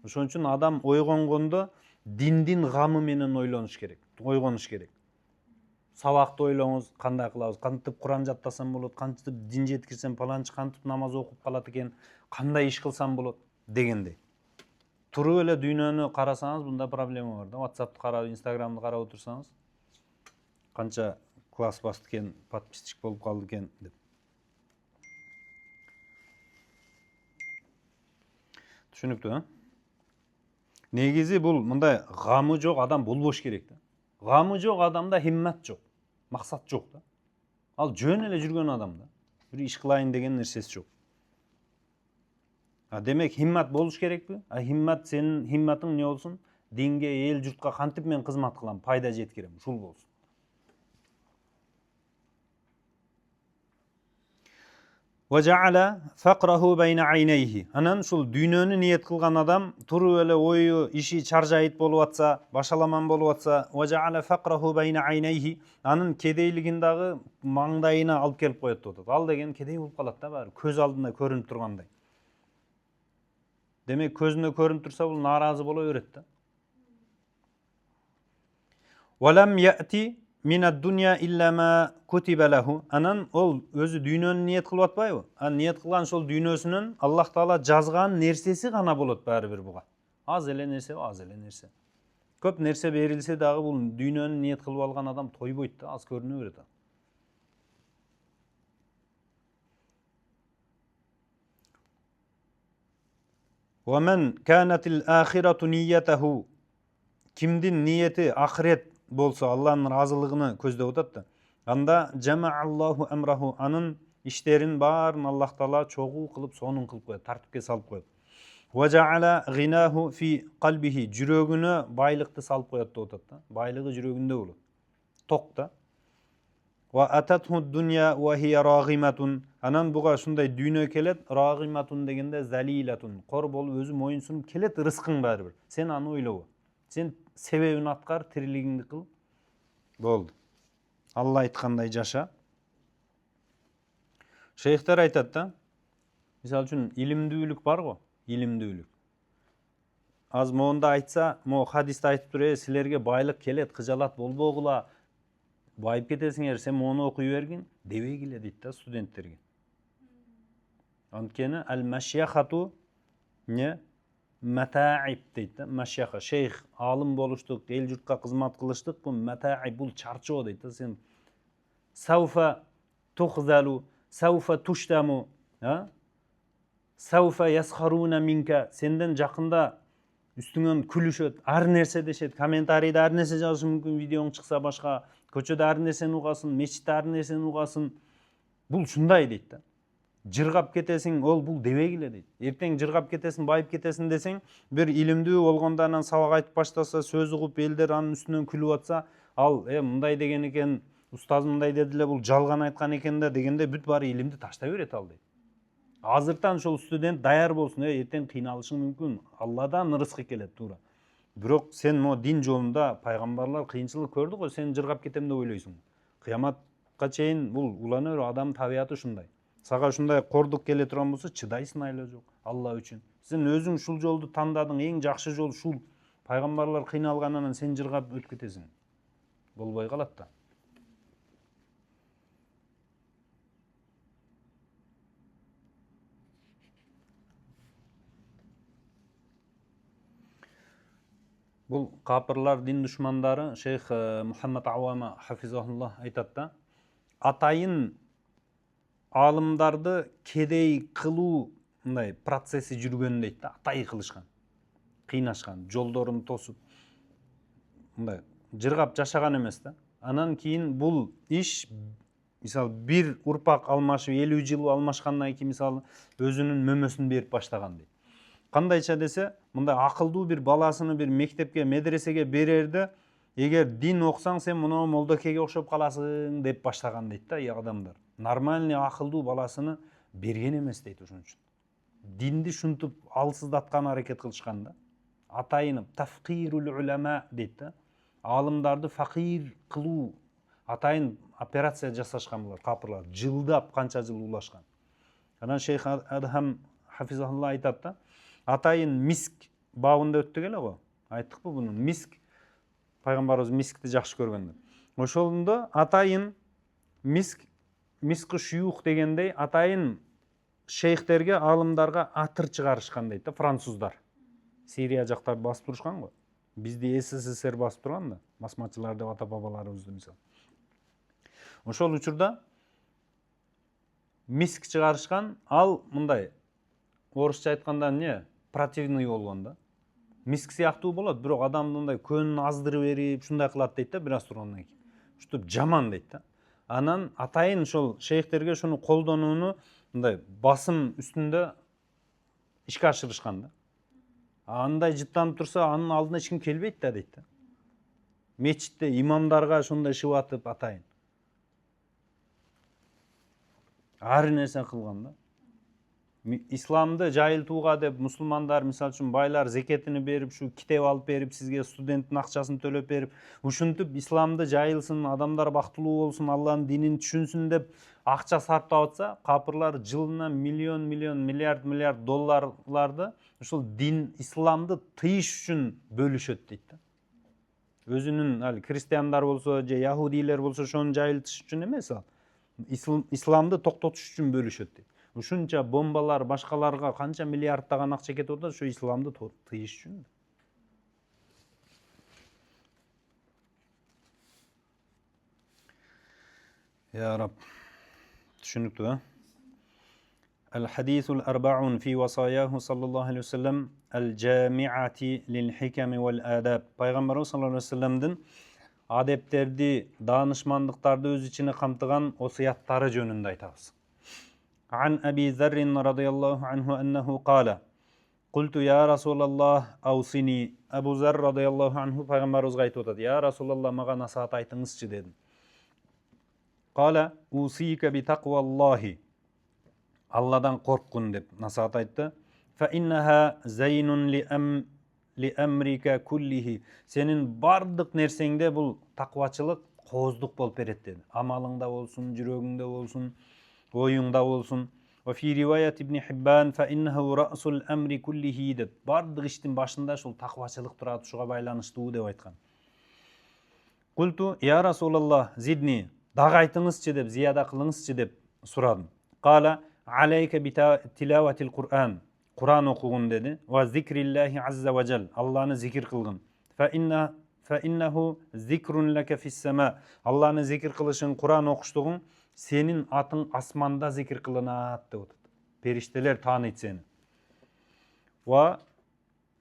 A: Ошон үчүн адам ойгонгондо диндин гамы менен ойлонуш керек, ойгонуш керек. Сабакты ойлоңуз, кандай кылабыз, кантип Куран жаттасам болот, кантип дин жеткирсем, паланчы кантип намаз окуп калат экен, кандай иш кылсам болот дегендей. Туруп эле дүйнөнү карасаңыз, мында проблема бар да. WhatsApp'ты карап, Instagram'ды карап отурсаңыз, канча класс басты экен, подписчик болуп калды экен деп. Түшүнүктүү, а? Негизи бул мындай гамы жок адам болбош керек да. Гамы жок адамда химмат жок, максат жок да. Ал жөн эле жүргөн адам да. Бир иш кылайын деген нерсеси жок. Демек химмат болуш керекпи? Химмат, сенин химматың не болсун? Динге, эл журтка кантип мен кызмат кылам, пайда жеткирем, ушул болсун. Важа'ала фақраху байна айнайхи. Анан ушул дүйнөнү ниет кылган адам туруп эле ою, иши чаржайыт болуп атса, башаламан болуп атса, важа'ала фақраху байна айнайхи, анын кедейлигин дагы маңдайына алып келип коет деп атат. Ал деген кедей болуп калат да баары, көз алдында көрүнүп тургандай. Демек көзүнө көрүнүп турса, бул нааразы боло берет да. Валам яти минад дуnya илля ма кутиба лаху. Анан ол өзү дүйнөнү ниет кылып атпайбы? Ниет кылган ошол дүйнөсүнөн Аллах таала жазган нерсеси гана болот баары бир буга. Аз эле нерсе, аз эле нерсе. Көп нерсе берилсе дагы бул дүйнөнү ниет кылып алган адам тойбойт да, аз көрүнө берет. ومن كانت الآخرة نيته. Кимдин ниети ахирет болсо, Аллахтын разылыгын көздөп атат да. Анда жамааллаху амраху, анын иштерин баарын Аллах таала чогуу кылып, сонун кылып коет, тартипке салып коет. Важаала гинаху фи қалбихи, жүрөгүнө байлыкты салып коет деп атат да. Байлыгы жүрөгүндө болот. Ток да. Wa atathu dunya wa hiya raghimatun. Anan buga şunday dünya kelet, raghimatun degende zalilatun. Kor bolup özü moyunsunup kelet rızkın baribir. Sen аны oylaba. Sen sebebini atkar, tiriligingdi kıl. Boldu. Allah aytkanday yaşa. Şeyhler aytat da, misal üçün ilimdүүлük бар го, ilimdүүлük. Az moğunda aytsa, mo hadiste aytıp duruyor, silerge baylık kelet, kıjalat bolbogula, bayıp ketesiңер, sen onu okuy bergin, debegile deyт da studentlerge. Antkeni al-maşyahatu ne? Mata'ib deyt da, maşyaha. Şeyh, alım boluştuk, el jurtqa kızmat kılıştık, bu mata'ib, bul çarçoo deyt da, sen saufa tuhzalu, saufa tuştamu, saufa yaskharuna minka, senden jakında üstüңөн күлүшөт, ар нерсе дешет, комментарийде ар нерсе жазышы мүмкүн, видеоң чыкса башка, көчөдө ар нерсени угасың, мечитте ар нерсени угасың. Бул ушундай дейт да. Жыргап кетесиң, ол бул дебегиле дейт. Эртең жыргап кетесиң, байып кетесиң десең, бир илимдүү болгондо анан сабак айтып баштаса, сөз угуп элдер анын үстүнөн күлүп атса, ал мындай деген экен, устаз мындай деди эле, бул жалган айткан экен да дегенде бүт баары илимди таштай берет ал дейт. Азыртан ошол студент даяр болсун, эртең кыйналышың мүмкүн. Алладан рызкы келет туура. Бирок сен мо дин жолунда пайгамбарлар кыйынчылык көрдү го, сен жыргап кетем деп ойлойсуң. Кыяматка чейин бул улана берүү, адам табияты ушундай. Сага ушундай кордук келе турган болсо, чыдайсың айла жок, Алла үчүн. Сен өзүң ушул жолду тандадың, эң жакшы жол ушул. Пайгамбарлар кыйналганынан сен жыргап өтүп кетесиң. Болбой калат да. Бұл капырлар, дин душмандары, шейх Мухаммад Ауама хафизахуллах айтат да, атайын алымдарды кедей кылуу мындай процесси жүргөн дейт да, атай кылышкан, кыйнашкан, жолдорун тосуп, мындай жыргап жашаган эмес да. Анан кийин бул иш, мисалы, бир урпак алмашып, 50 жыл алмашкандан кийин мисалы өзүнүн мөмөсүн берип баштаган дейт. Кандайча десе, мындай акылдуу бир баласыны бир мектепке, медресеге берерде, эгер дин окусаң, сен муну молдокеге окшоп каласың деп баштаган дейт да, адамдар. Нормальный акылдуу баласыны берген эмес дейт ошон үчүн. Динди шунтуп алсыздаткан аракет кылышкан да. Атайын тафкирул улама дейт да. Алымдарды факир кылуу, атайын операция жасашкан булар, капырлар. Жылдап канча жыл улашкан. Анан шейх Адхам хафизахуллах айтат да, атайын миск бабында өттүк эле го. Айттыкпы буну? Миск, пайгамбарыбыз мискти жакшы көргөндө. Ошондо атайын миск шуюх дегендей атайын шейхтерге, алымдарга атыр чыгарышкан дейт да, француздар. Сирия жактарды басып турушкан го. Бизди СССР басып турган да, басмачылар деп ата бабаларыбызды мисалы. Ошол учурда миск чыгарышкан, ал мындай орусча айтканда эмне? Противный болгон да. Миск сыяктуу болот, бирок адамды мындай көнүн аздырып берип, ушундай кылат дейт да, бир аз тургандан кийин. Ушуп жаман дейт да. Анан атайын ошол шейхтерге шуну колдонууну мындай басым үстүндө ишке ашырышкан да. Андай жыттанып турса, анын алдына эч ким келбейт да дейт да. Мечитте имамдарга ошондой шыбатып атайын. Ар нерсе кылган да. Исламды жайылтууга деп мусулмандар, мисалы үчүн байлар зекетини берип, шу китеп алып берип, сизге студенттин акчасын төлөп берип, ушинтип исламды жайылсын, адамдар бактылуу болсун, Алланын динин түшүнсүн деп акча сарптап атса, капырлар жылына миллион, миллиард долларларды ушул дин, исламды тыйыш үчүн бөлүшөт дейт да. Өзүнүн ал христиандар болсо, же яхудилер болсо, ошону жайылтыш үчүн эмес, ал исламды токтотуш үчүн бөлүшөт дейт. Ушунча бомбалар, башкаларга канча миллиардтаган акча кетип атат, ошо исламды тыйыш үчүн. Я Раб. Түшүнүктүү, а? Al-hadithul arba'un fi wasayahu sallallahu aleyhi ve sellem al-jami'ati lil-hikami wal-adab. Пайгамбарыбыз sallallahu aleyhi ve sellem'din adepтерди, danışmanlıktardı öz içine kamtıgan osiyatları жөнүндө айтабыз. عن أبي ذر رضي الله عنه أنه قال قلت يا رسول الله أوصني. Abu Zar radıyallahu anhu Peygamberimiz aytып атат. Ya Rasulullah, maga насаат айтыңызчы дедим. Qala usika bi taqvallahi. Allah'dan korkun deb nasihat aytты. Fa innaha zaynun li amrika kullihi. Senin bardық nersеңде бұл тақвачылық қоздық болып береді dedi. Амалыңда болсын, жүрегіңде болсын, ойыңда болсын. Wa fi rivayat ibn Hibban fa innahu ra'sul amri kullihi деп. Бардық іштің башында шул тақвачылық тұрады, шуға байланыштуу деп айтқан. Qultu ya Rasulallah zidni. Дағы айтыңызшы деп, зияда қылыңызшы деп сұрадым. Qala alayka bi tilawatil Qur'an. Kur'an okugun dedi. Ve zikrillahi azze ve cel. Allah'ını zikir kılgın. Fe innehu zikrun leke fis sema. Allah'ını zikir kılışın, Kur'an okuştuğun senin atın asmanda zikir kılınat dedi. Perişteler tanıyt seni. Ve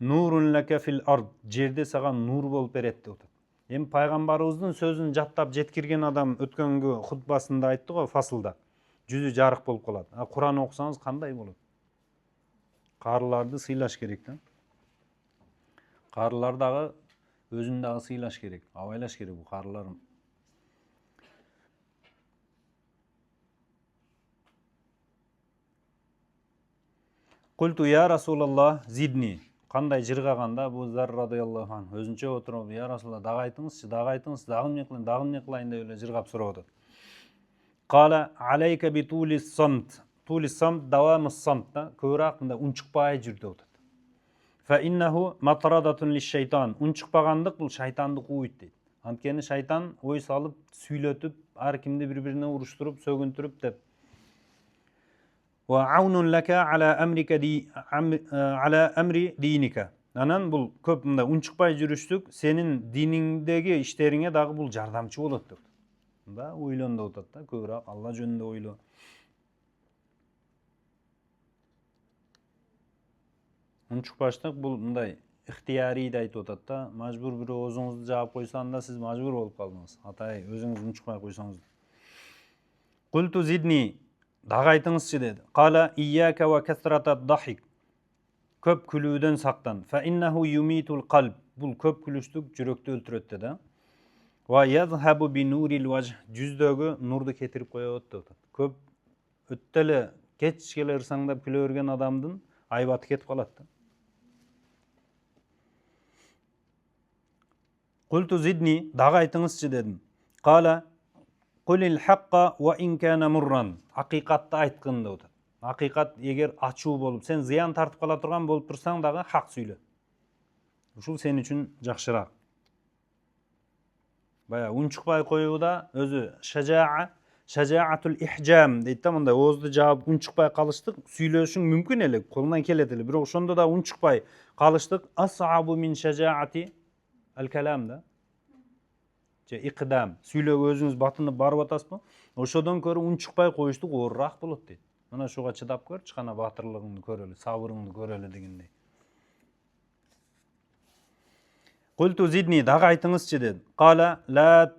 A: nurun leke fil ard. Jerde sağan nur bolup beret dedi. Hem Peygamberimizin sözün jattap jetkirgen adam ötkөнгү hutbasında aytты го fasılda. Жүзү жарык болуп калат. Kur'an окусаңыз кандай болот? Қарыларды сыйлаш керек та. Қарылар дағы өзін дағы сыйлаш керек. Абайлаш керек бұл қарыларым. Qultu ya Rasulallah zidni. Қандай жырғағанда бұл Зар радиаллаху ан өзінше отырып, я Расулалла дағы айтыңызшы, дағым не қылайын деп жырғап сұрап отыр. Qala alayka bi tulis samt. Tulis samt davamı samtda көбірек унчукпай жүрді отыр. Fa innahu matradatun lish-şeytan. Унчукпагандык бұл шайтанды кууйт дейт. Анткени шайтан ой салып, сүйлөтүп, ар кимди бири-бирине уруштуруп, сөгүнтүрүп деп. Wa aunun laka ala amri dinika. Анан бұл көп мында унчукпай жүрүштүк, сенин диниңдеги иштериңе дагы бұл жардамчы болот деп. Да ойлон деп атат да, көбүрөөк Алла жөнүндө ойло. Унчукпаштык бул мындай ихтияри да айтып атат да, мажбур бирөө өзүңүздү жаап койсоң сиз мажбур болуп калдыңыз. Атай өзүңүз унчукпай койсоңуз. Qultu zidni. Дагы айтыңызчы dedi. Qala iyyaka wa kasratat dahik. Көп күлүүдөн сактан. Fa innahu yumitul qalb. Бул көп күлүштүк жүрөктү өлтүрөт dedi. Wa yadhhabu bi nuril wajh. Жүздөгү нурду кетирип коёт деп атат. Көп өттөлө кеч келе ырсаңдап күлө берген адамдын айбаты кетип калат да. Qultu zidni. Дагы айтыңызчы дедим. Qala qulil haqqa wa in kana murran. Акыйкатты айткын деп атат. Акыйкат эгер ачуу болуп, сен зыян тартып кала турган болуп турсаң дагы хак сүйлө. Ушул сен үчүн жакшыраак. Бая унчукпай коюуда өзү шажаатул ихжам дейт да, мындай оозду жаап унчукпай калыштык сүйлөшүң мүмкүн эле, колунан келет эле, бирок ошондо да унчукпай калыштык асабу мин шажаати ал-калам да. Же иқдам, сүйлөөгө өзүңүз батынып барып атасызбы? Ошодон көрө унчукпай коюштук оорураак болот дейт. Мына шуга чыдап көрчү, кана батырлыгыңды көрөлү, сабырыңды көрөлү дегендей. Qultu zidni. Дагы айтыңызчы dedi. Qala la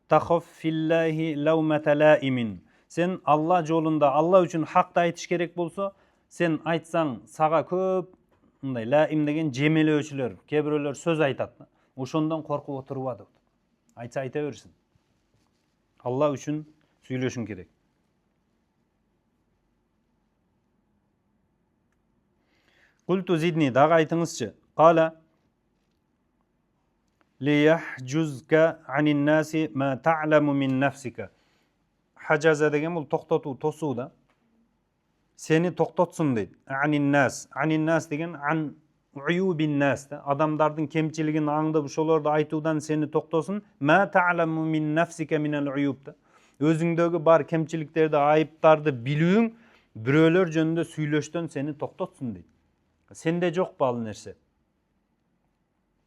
A: takhaf fillahi lawmata laimin. Сен Алла жолунда, Алла үчүн хакты айтыш керек болсо, сен айтсаң сага көп мындай лаим деген жемелөөчүлөр, кээ бирөөлөр сөз айтат. Ошондон коркуп отурба деп. Айтса айта берсин. Алла үчүн сүйлөшүң керек. Qultu zidni. Дагы айтыңызчы. Qala liyahjuzka anin nasi ma ta'lamu min nafsika. Хажаза деген бул токтотуу, тосуу да. Сени токтотсун дейт. Анин нас деген ан уюбин нас да. Адамдардын кемчилигин аңдып ошолорду айтуудан сени токтосун. Ма ta'lamu min nafsika min al-uyub да. Өзүңдөгү бар кемчиликтерди, айыптарды билүүң бирөөлөр жөнүндө сүйлөштөн сени токтотсун дейт. Сенде жок бал нерсе.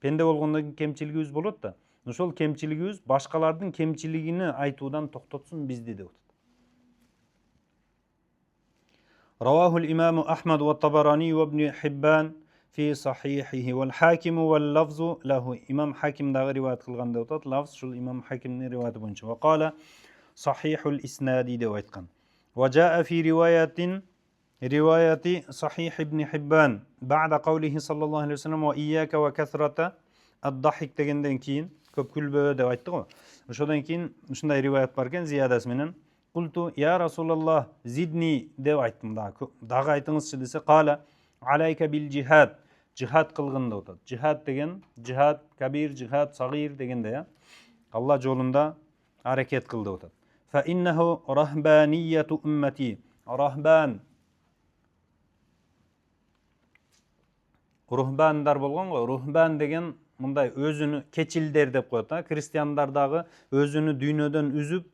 A: Пенде болгондон кийин кемчилигибиз болот да. Ошол кемчилигибиз башкалардын кемчилигини айтуудан токтотсун бизди деп атат. Равахул имаму Ахмад ва Табарани ва Ибн Хиббан фи сахихихи вал Хаким вал лафзу лаху. Имам Хаким дагы риваят кылган деп атат. Лафз шул имам Хакимдин риваяты боюнча. Ва кала сахихул иснади деп айткан. Ва жаа фи رواية صحيح ابن حبان بعد قوله صلى الله عليه وسلم وإياك وكثرة الضحك дегенден кийин көп күлбө деп айтты го. Ошодон кийин ушундай риваят бар экен зиядасы менен. Култу я Расулаллах зидни деп айттым дагы айтыңызчы десе, кала алайка бил жихад. Жихад кылгын деп атат. Жихад деген жихад кабир, жихад сагир дегенде я. Алла жолунда аракет кыл деп атат. Фа иннаху рахбанияту уммати. Рахбан рухбандар болгон го. Рухбан деген мындай өзүнү кечилдер деп коет. Христиандар дагы өзүнү дүйнөдөн үзүп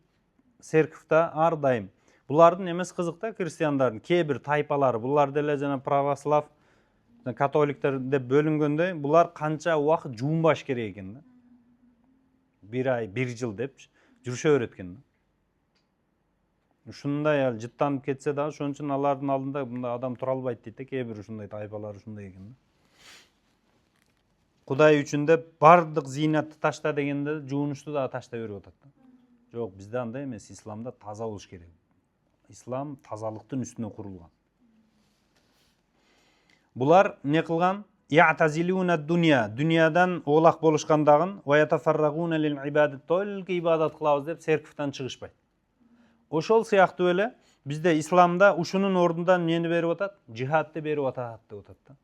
A: церковьта ар дайым. Булардын эмес кызык да, христиандардын кээ бир тайпалары, булар деле жана православ, католиктер деп бөлүнгөндөй, булар канча убакыт жуунбаш керек экен да. 1 ай, 1 жыл деп жүрүшө берет экен. Ушундай жыттанып кетсе дагы, ошон үчүн алардын алдында мындай адам тура албайт дейт да, кээ бир ушундай тайпалар ушундай экен. Кудай үчүн деп бардык зийнатты ташта дегенде жуунушту дагы таштай берип атат да. Жок, бизде андай эмес, исламда таза болуш керек. Ислам тазалыктын үстүнө курулган. Булар не кылган? Я'тазилуна дуnya, дүйнөдөн оолак болушкандагын, ва ятафаррагуна лил ибадат, только ибадат кылабыз деп церковьтан чыгышпайт. Ошол сыяктуу эле бизде исламда ушунун ордунда эмнени берип атат? Жихадты берип атат деп атат да.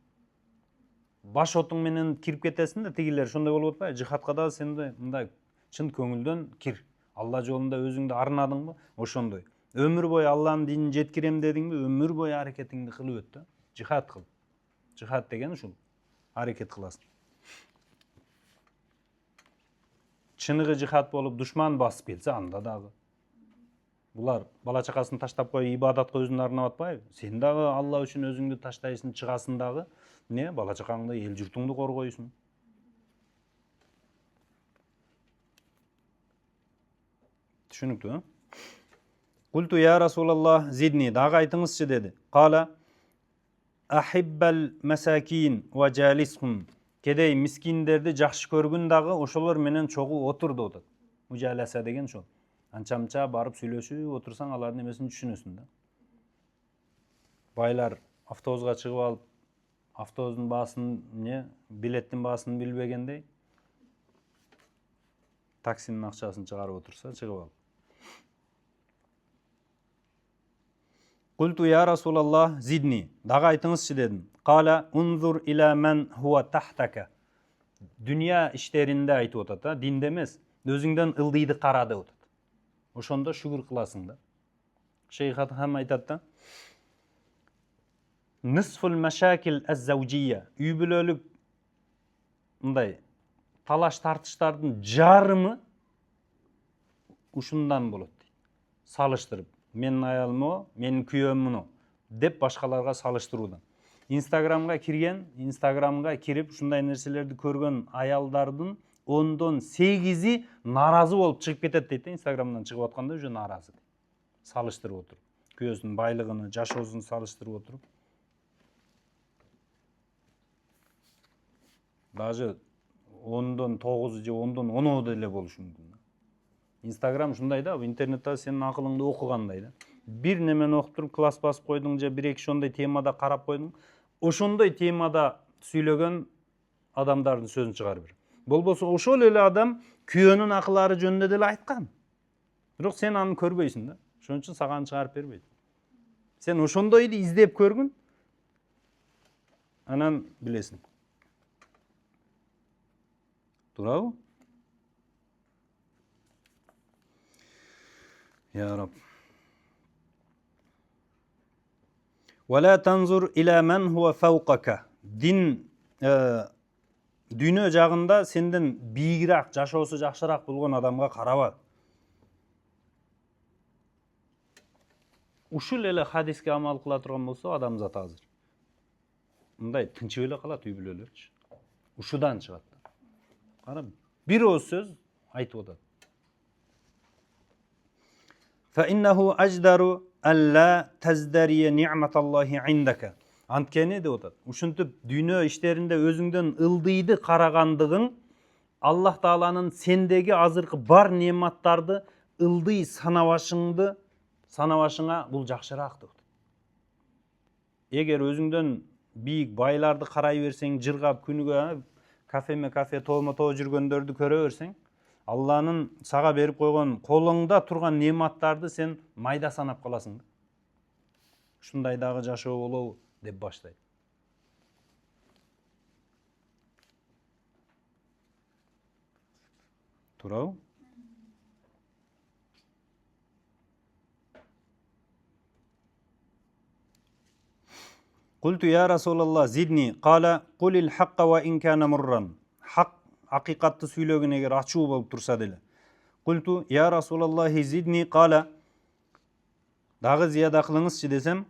A: Баш отуң менен кирип кетесиң да, тигилер ошондой болуп атпайбы? Жихадка да сен мындай чын көңүлдөн кир. Алла жолунда өзүңдү арнадыңбы? Ошондой. Өмүр бою Алланын динин жеткирем дедиңби? Өмүр бою аракетиңди кылып өт да. Жихад кыл. Жихад деген ушул. Аракет кыласың. Чыныгы жихад болуп душман басып келсе, анда дагы. Булар бала чакасын таштап коюп ибадатка өзүн арнап атпайбы? Сен дагы Алла үчүн өзүңдү таштайсың, чыгасың дагы, не бала чакаңды, эл журтуңду коргойсуң. Түшүнүктүү? Култу я Расулаллах зидни, дагы айтыңызчы деди. Кала ахиббал масакин ва жалисхум. Кедей мискиндерди жакшы көргүн дагы ошолор менен чогуу отур деп атат. Мужаласа деген ошол. Анча-мынча барып сүйлөшүп отурсаң, алардын эмесин түшүнөсүң да. Байлар автобуска чыгып алып, автобустун баасын, билеттин баасын билбегендей, таксинин акчасын чыгарып отурса, чыгып алып. Култу я Расулаллах зидни, дагы айтыңызчы дедим. Кала унзур иля мен хуа тахтака. Дүния иштеринде айтып атат, динде эмес, өзүңдөн ылдыйды кара деп атат. Ошондо шүгүр кыласың да. Шейх Хам айтат да. Нисфул машакил аз-заужия. Үй бүлөлүк мындай талаш тартыштардын жарымы ушундан болот дейт. Салыштырып, менин аялым, менин күйөөм деп башкаларга салыштыруудан. Инстаграмга кирип ушундай нерселерди көргөн аялдардын 10дон 8и наразы болуп чыгып кетет дейт. Инстаграмдан чыгып атканда уже наразы. Салыштырып отуруп, күйөөсүнүн байлыгын, жашоосун салыштырып отуруп. Даже 10дон 9 же 10дон 10 деле болушу мүмкүн. Инстаграм ушундай да, интернетте сенин акылыңды окугандай да. Бир немени окуп туруп класс басып койдуң же 1-2 ошондой темада карап койдуң. Ошондой темада сүйлөгөн адамдардын сөзүн чыгарып бер. Болбосо ошол эле адам күйөөнүн акылары жөнүндө деле айткан. Бирок сен аны көрбөйсүң да. Ошон үчүн саган чыгарып бербейт. Сен ошондойду издеп көргүн. Анан билесиң. Турабы? Ya Rab. ولا تنظر إلى من هو فوقك. Din дүйнө жагында сенден бийигирээк, жашоосу жакшыраак болгон адамга караба. Ушул эле хадиске амал кыла турган болсо, адамзат азыр мындай тынчып эле калат үй бүлөлөрчү. Ушудан чыгат. Кара, бир ооз сөз айтып атат. فإنه أجدر ألا تزدري نعمة الله عندك. Анткени деп атат. Ушинтип дүйнө иштеринде өзүңдөн ылдыйды карагандыгың Аллах Тааланын сендеги азыркы бар нематтарды ылдый санабашыңа бул жакшыраак деп атат. Эгер өзүңдөн бийик байларды карай берсең, жыргап күнүгө кафе томо жүргөндөрдү көрө берсең, Алланын сага берип койгон колуңда турган нематтарды сен майда санап каласың. Ушундай дагы жашоо болобу деп баштайт. Туурабы? Qultu ya Rasulallah zidni qala qulil haqqa wa in kana murran. Haq haqiqatты сүйлөгөн эгер ачуу болуп турса деле. Qultu ya Rasulallah zidni qala дагы зияда кылыңызчы десем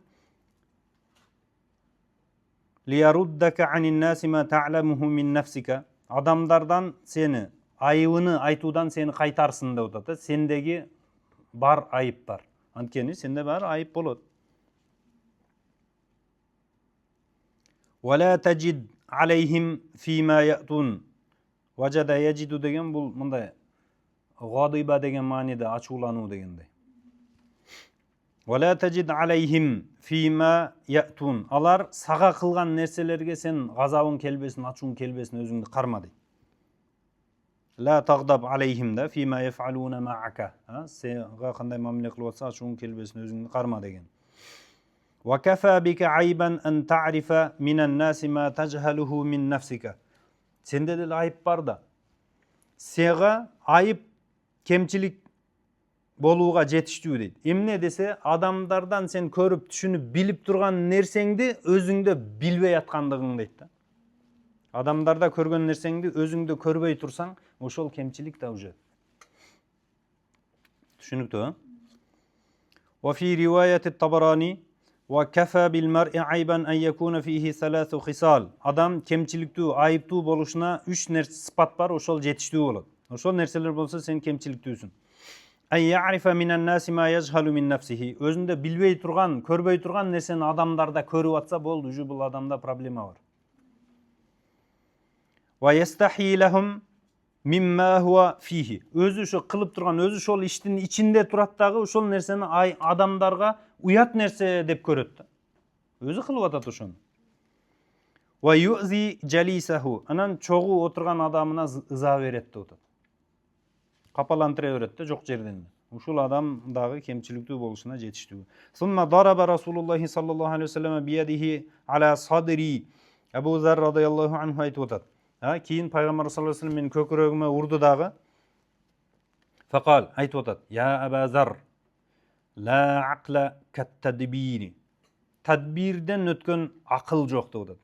A: liyaruddaka anin nasi ma ta'lamuhu min nafsika. Адамдардан сени айыбыны айтуудан сени кайтарсын деп атат. Сендеги бар айып бар. Анткени сенде бар айып болот. ولا تجد عليهم فيما يأتون. وجد يجد деген бул мындай гадиба деген мааниде ачуулануу дегендей. ولا تجد عليهم فيما يأتون. Алар сага кылган нерселерге сен газабың келбесин, ачууң келбесин, өзүңдү карма дейт. لا تغضب عليهم да فيما يفعلون معك. Сага кандай мамиле кылып атса ачууң келбесин, өзүңдү карма деген. وكفى بك عيبا أن تعرف من الناس ما تجهله من نفسك. Сенде деле айып бар да. Сага айып кемчилик болууга жетиштүү дейт. Эмне десе, адамдардан сен көрүп, түшүнүп, билип турган нерсеңди өзүңдө билбей аткандыгың дейт да. Адамдарда көргөн нерсеңди өзүңдө көрбөй турсаң, ошол кемчилик да уже. Түшүнүктүү? وفي رواية الطبراني وكفى بالمرء عيبا أن يكون فيه ثلاث خصال. Адам кемчиликтүү, айыптуу болушуна 3 сыпат бар, ошол жетиштүү болот. Ошол нерселер болсо сен кемчиликтүүсүн. أن يعرف من الناس ما يجهل من نفسه. Өзүндө билбей турган, көрбөй турган нерсени адамдарда көрүп атса болду, уже бул адамда проблема бар. ويستحي لهم مما هو فيه. Өзү ошо кылып турган, өзү ошол иштин ичинде турат дагы ошол нерсени адамдарга уят нерсе деп көрөт да. Өзү кылып атат ошону. ويؤذي جليسه. Анан чогуу отурган адамына ыза берет деп атат. Капалантыра берет да жок жерден. Ушул адам дагы кемчиликтүү болушуна жетиштүү. ثم ضرب رسول الله صلى الله عليه وسلم بيده على صدري. Абу Зар радыйаллаху анху айтып атат. Кийин пайгамбар саллаллаху алейхи ва саллям менин көкүрөгүмө урду дагы. Факал айтып атат: "Я Абу Зар, ла акла кат-тадбири." Тадбирден өткөн акыл жок деп атат.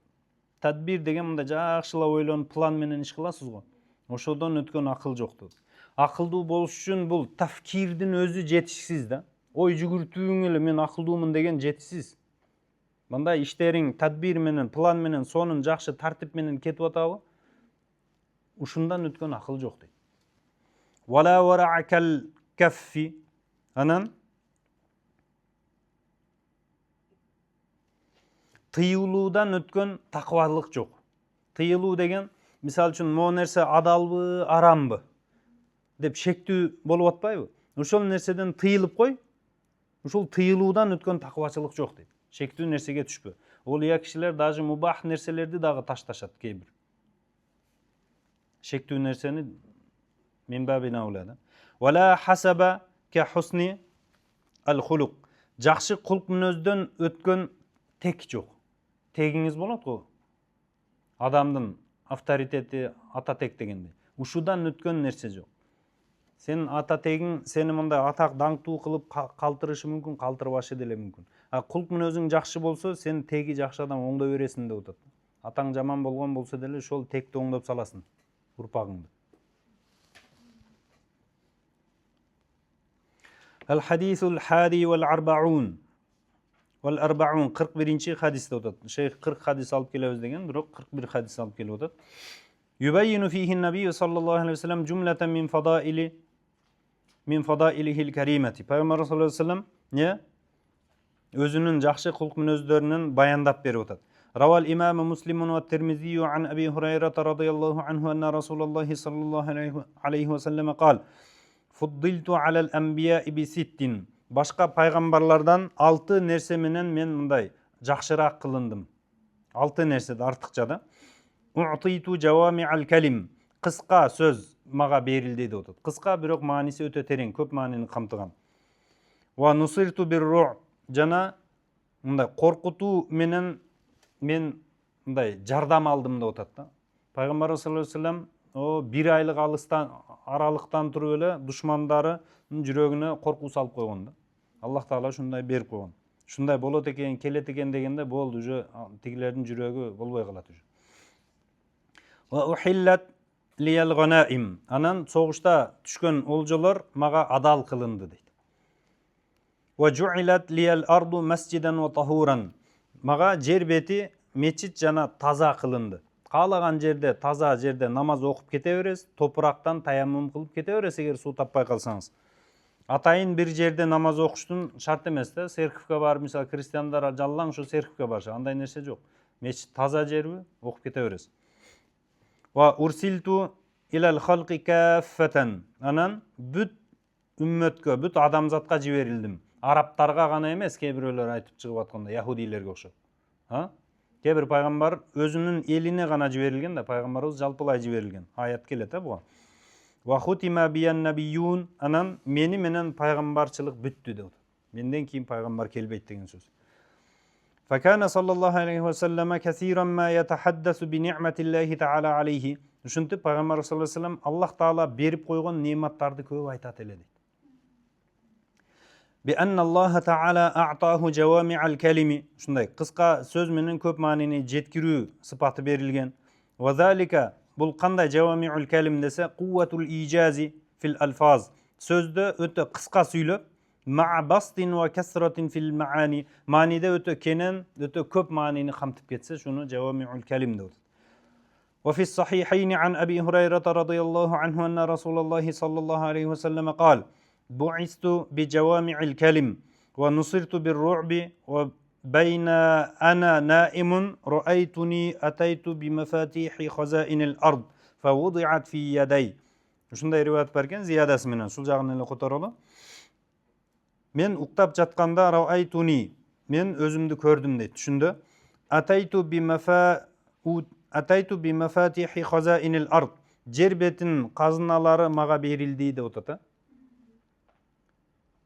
A: Тадбир деген мындай жакшылап ойлонуп, план менен иш кыласыз го. Ошодон өткөн акыл жок деп. Акылдуу болуш үчүн бул тафкирдин өзү жетишсиз да. Ой жүгүртүүң эле мен акылдуумун деген жетишсиз. Мындай иштериң тадбир менен, план менен, сонун жакшы тартип менен кетип атабы? Ушундан өткөн акыл жок дейт. Вала варa'акал каффи. Анан тыйылуудан өткөн такыбалык жок. Тыйылуу деген, мисалы үчүн, могу нерсе адалбы, арамбы деп шектүү болуп атпайбы? Ошол нерседен тыйылып кой. Ошол тыйылуудан өткөн такыбачылык жок дейт. Шектүү нерсеге түшпө. Олия кишилер даже мубах нерселерди дагы ташташат кейбир. Шектүү нерсени минбабина улада. Вала хасаба ка хусни ал-хулук. Жакшы кулк мүнөздөн өткөн тек жок. Тегиңиз болот го. Адамдын авторитети, ата тек дегенде. Ушудан өткөн нерсе жок. Сен ата тегиң сени мындай атак даңктуу кылып калтырышы мүмкүн, калтырбашы деле мүмкүн. Кулк мүнөзүң жакшы болсо, сен теги жакшы адам оңдой бересиң деп атат. Атаң жаман болгон болсо деле ошол текти оңдоп саласың, урпагыңды. Ал-хадисул хади вал арбаун. Вал арбаун 41-чи хадис деп атат. Шейх 40 хадис алып келебиз деген, бирок 41 хадис алып келип атат. Юбайину фихи набий саллаллаху алейхи ва саллям жумлатан мин фадаилихил каримати. Пайгамбар саллаллаху алейхи ва саллям не өзүнүн жакшы кулк мүнөздөрүнөн баяндап берип атат. Равал имам Муслим ва Тирмизи ан Аби Хурайра радыйаллаху анху анна Расулуллахи саллаллаху алейхи ва саллям кал: "Фуддилту алал анбияи би ситтин." Башка пайгамбарлардан 6 нерсе менен мен мындай жакшыраак кылындым. 6 нерседе артыкча да. У'титу жавами ал-калим. Кыска сөз, мага берилди деп атат. Кыска бирок мааниси өтө терең, көп маанини камтыган. Ва нусирту бир-руъ, жана мындай коркутуу менен мен мындай жардам алдым деп атат да. Пайгамбарыбыз саллаллаху алейхи вассалам бир айлык алыстан аралыктан туруп эле душмандарынын жүрөгүнө коркуу салып койгон да. Аллах Таала ушундай берип койгон. Ушундай болот экен, келет экен дегенде болду, уже тигилердин жүрөгү болбой калат уже. Ва ухиллат лиял ганаим. Анан согушта түшкөн олжолор мага адал кылынды дейт. Ва жуилат лиял арду масжидан ва tahуран. Мага жер бети мечит жана таза кылынды. Каалаган жерде, таза жерде намаз окуп кете бересиз, топурактан таяммум кылып кете бересиз эгер суу таппай калсаңыз. Атайын бир жерде намаз окуштун шарт эмес да. Церковке барып, мисалы христиандар жаллаң ушу церковке барышат. Андай нерсе жок. Мечит таза жерби, окуп кете бересиз. Ва урсилту илал халқи каффатан. Анан бүт үммөткө, бүт адамзатка жиберилдим. Арабтарга гана эмес, кээ бирөөлөр айтып чыгып атканда, яһудилерге окшоп. Кээ бир пайгамбар өзүнүн элине гана жиберилген да, пайгамбарыбыз жалпылай жиберилген. Аят келет буга. Ва хутима биян набиюн. Анан мени менен пайгамбарчылык бүттү деп. Менден кийин пайгамбар келбейт деген сөз. Факана саллаллаху алейхи ва саллама касиран ма ятахаддасу би ниъматиллахи таала алейхи. Ушинтип пайгамбар саллаллаху алейхи ва саллам Аллах Таала берип койгон неъматтарды көп айтат эле дейт. Bi anna Allah Taala a'tahu jawami'al kalimi. Ушундай кыска сөз менен көп маанини жеткирүү сыпаты берилген. Ва залика бул кандай жавами'ул калим десе, кувватул ижази фил алфаз. Сөздө өтө кыска сүйлөп, ma'a bastin wa kasratin fil ma'ani. Маниде өтө кенен, өтө көп маанини камтып кетсе, шуну жавами'ул калим дейт. Ва фис сахихайни ан Аби Хурайрата радийаллаху анху анна Расулаллахи саллаллаху алейхи ва саллам قال: بعثت بجوامع الكلم ونصرت بالرعب وبين أنا نائم رأيتني أتيت بمفاتيح خزائن الأرض فوضعت في يدي. Ушундай риваят берген зиядасы менен шул жагын эле которолу. Мен уктап жатканда раайтуни, мен өзүмдү көрдүм дейт. Түшүндү? Атайту би мафатихи хазаинил ард. Жер бетинин казыналары мага берилди деп атат.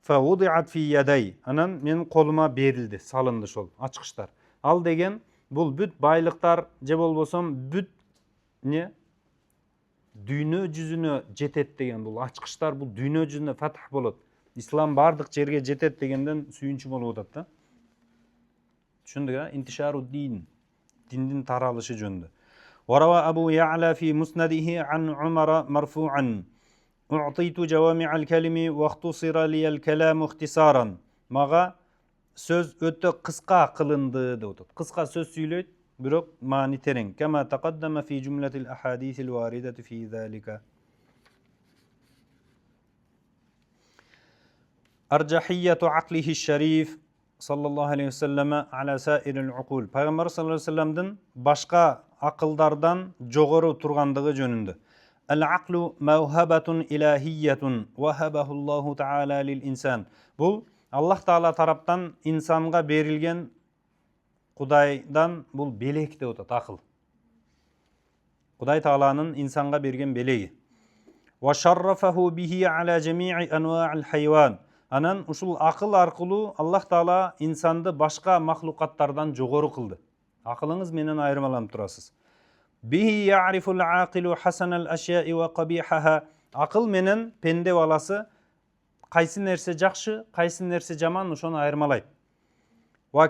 A: Фаудиат фи ядай. Анан мен колума берилди, салынды шол ачкычтар. Ал деген бул бүт байлыктар же болбосом бүт дүйнө жүзүнө жетет деген бул ачкычтар, бул дүйнө жүзүнө фатх болот. Ислам бардык жерге жетет дегенден сүйүнчү болуп атат да. Түшүндүк, интишару дин, диндин таралышы жөнүндө. Варава Абу Я'ла фи муснадихи ан Умара марфу'ан. У'титу жавами'ал калими ва ихтусира лиял калам ихтисаран. Мага сөз өтө кыска кылынды деп атат. Кыска сөз сүйлөйт, бирок маани терең. Кама тaqaddama fi jumlatil ahadithil waridati fi zalika. Arjahiyatu aqlihi sharif sallallahu aleyhi ve selleme ala sairil uqul. Пайгамбар sallallahu aleyhi ve sellem'din başka akıllardan jogorу turgandыгы жөнүндө. Al-aqlu mawhabatun ilahiyyatun wahabahu Allahu Taala lil insan. Бул Аллах Таала тараптан инсанга берилген Кудайдан бул белек деп атат, акыл. Кудай Тааланын инсанга берген белеги. Wa sharrafahu bihi ala jami'i anwa'il haywan. Анан ушул акыл аркылуу Аллах Таала инсанды башка махлукаттардан жогору кылды. Акылыңыз менен айырмаланып турасыз. Bihi ya'riful aqilu hasanal ashya'i wa qabihaha. Акыл менен пенде баласы кайсы нерсе жакшы, кайсы нерсе жаман, ошону айырмалайт. Wa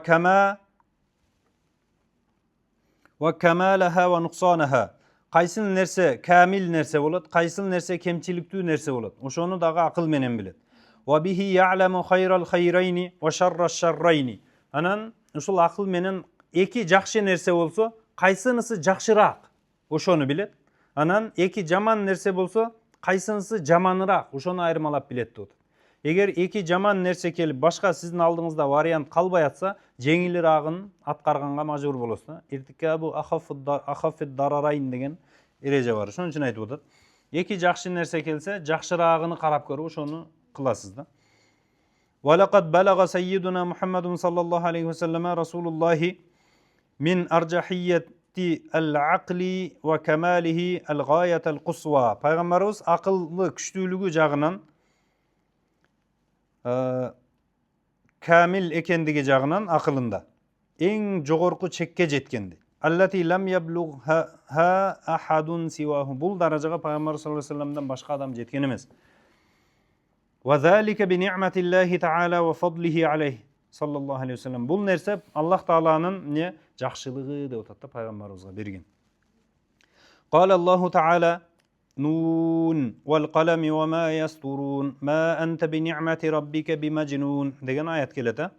A: kamalaha wa nuqsanaha. Кайсы нерсе камил нерсе болот, кайсы нерсе кемчиликтүү нерсе болот. Ошону дагы акыл менен билет. Wa bihi ya'lamu khayral khayrayni wa sharrash sharrayni. Анан ушул акыл менен эки жакшы нерсе болсо, кайсынысы жакшыраак, ошону билет. Анан эки жаман нерсе болсо, кайсынысы жаманыраак, ошону айырмалап билет деп. Эгер эки жаман нерсе келип, башка сиздин алдыңызда вариант калбай атса, жеңилираагын аткарганга мажбур болосуз. Иртикабу ахаффид дарарайн деген эреже бар. Ошон үчүн айтып атат. Эки жакшы нерсе келсе, жакшыраагын карап көрүп, ошону кыласыз да. Валакад балага саййидуна Мухаммадун саллаллаху алейхи ва саллама Расулуллахи min arjahiyet sifti al-aqli wa kamalihi al-ghayat al-quswa. Peygamberimiz akıllı küçtүүлүгү жагынан kamil ekendigi жагынан akılında eng jogorku çekке жеткенди. Allati lam yablugha ahadun siwahu. Bul darajaga Peygamber sallallahu aleyhi ve sellem'den başka adam жеткен эмес. Wa zalika bi ni'matillahi ta'ala wa fadlihi alayhi sallallahu aleyhi ve sellem. Bul nerse Allah Taala'nın ne жакшылыгы деп атат да пайгамбарыбызга берген. Qala Allahu Ta'ala Nun wal qalami wa ma yasturun ma anta bi ni'mati rabbika bimajnun degan ayet keladi.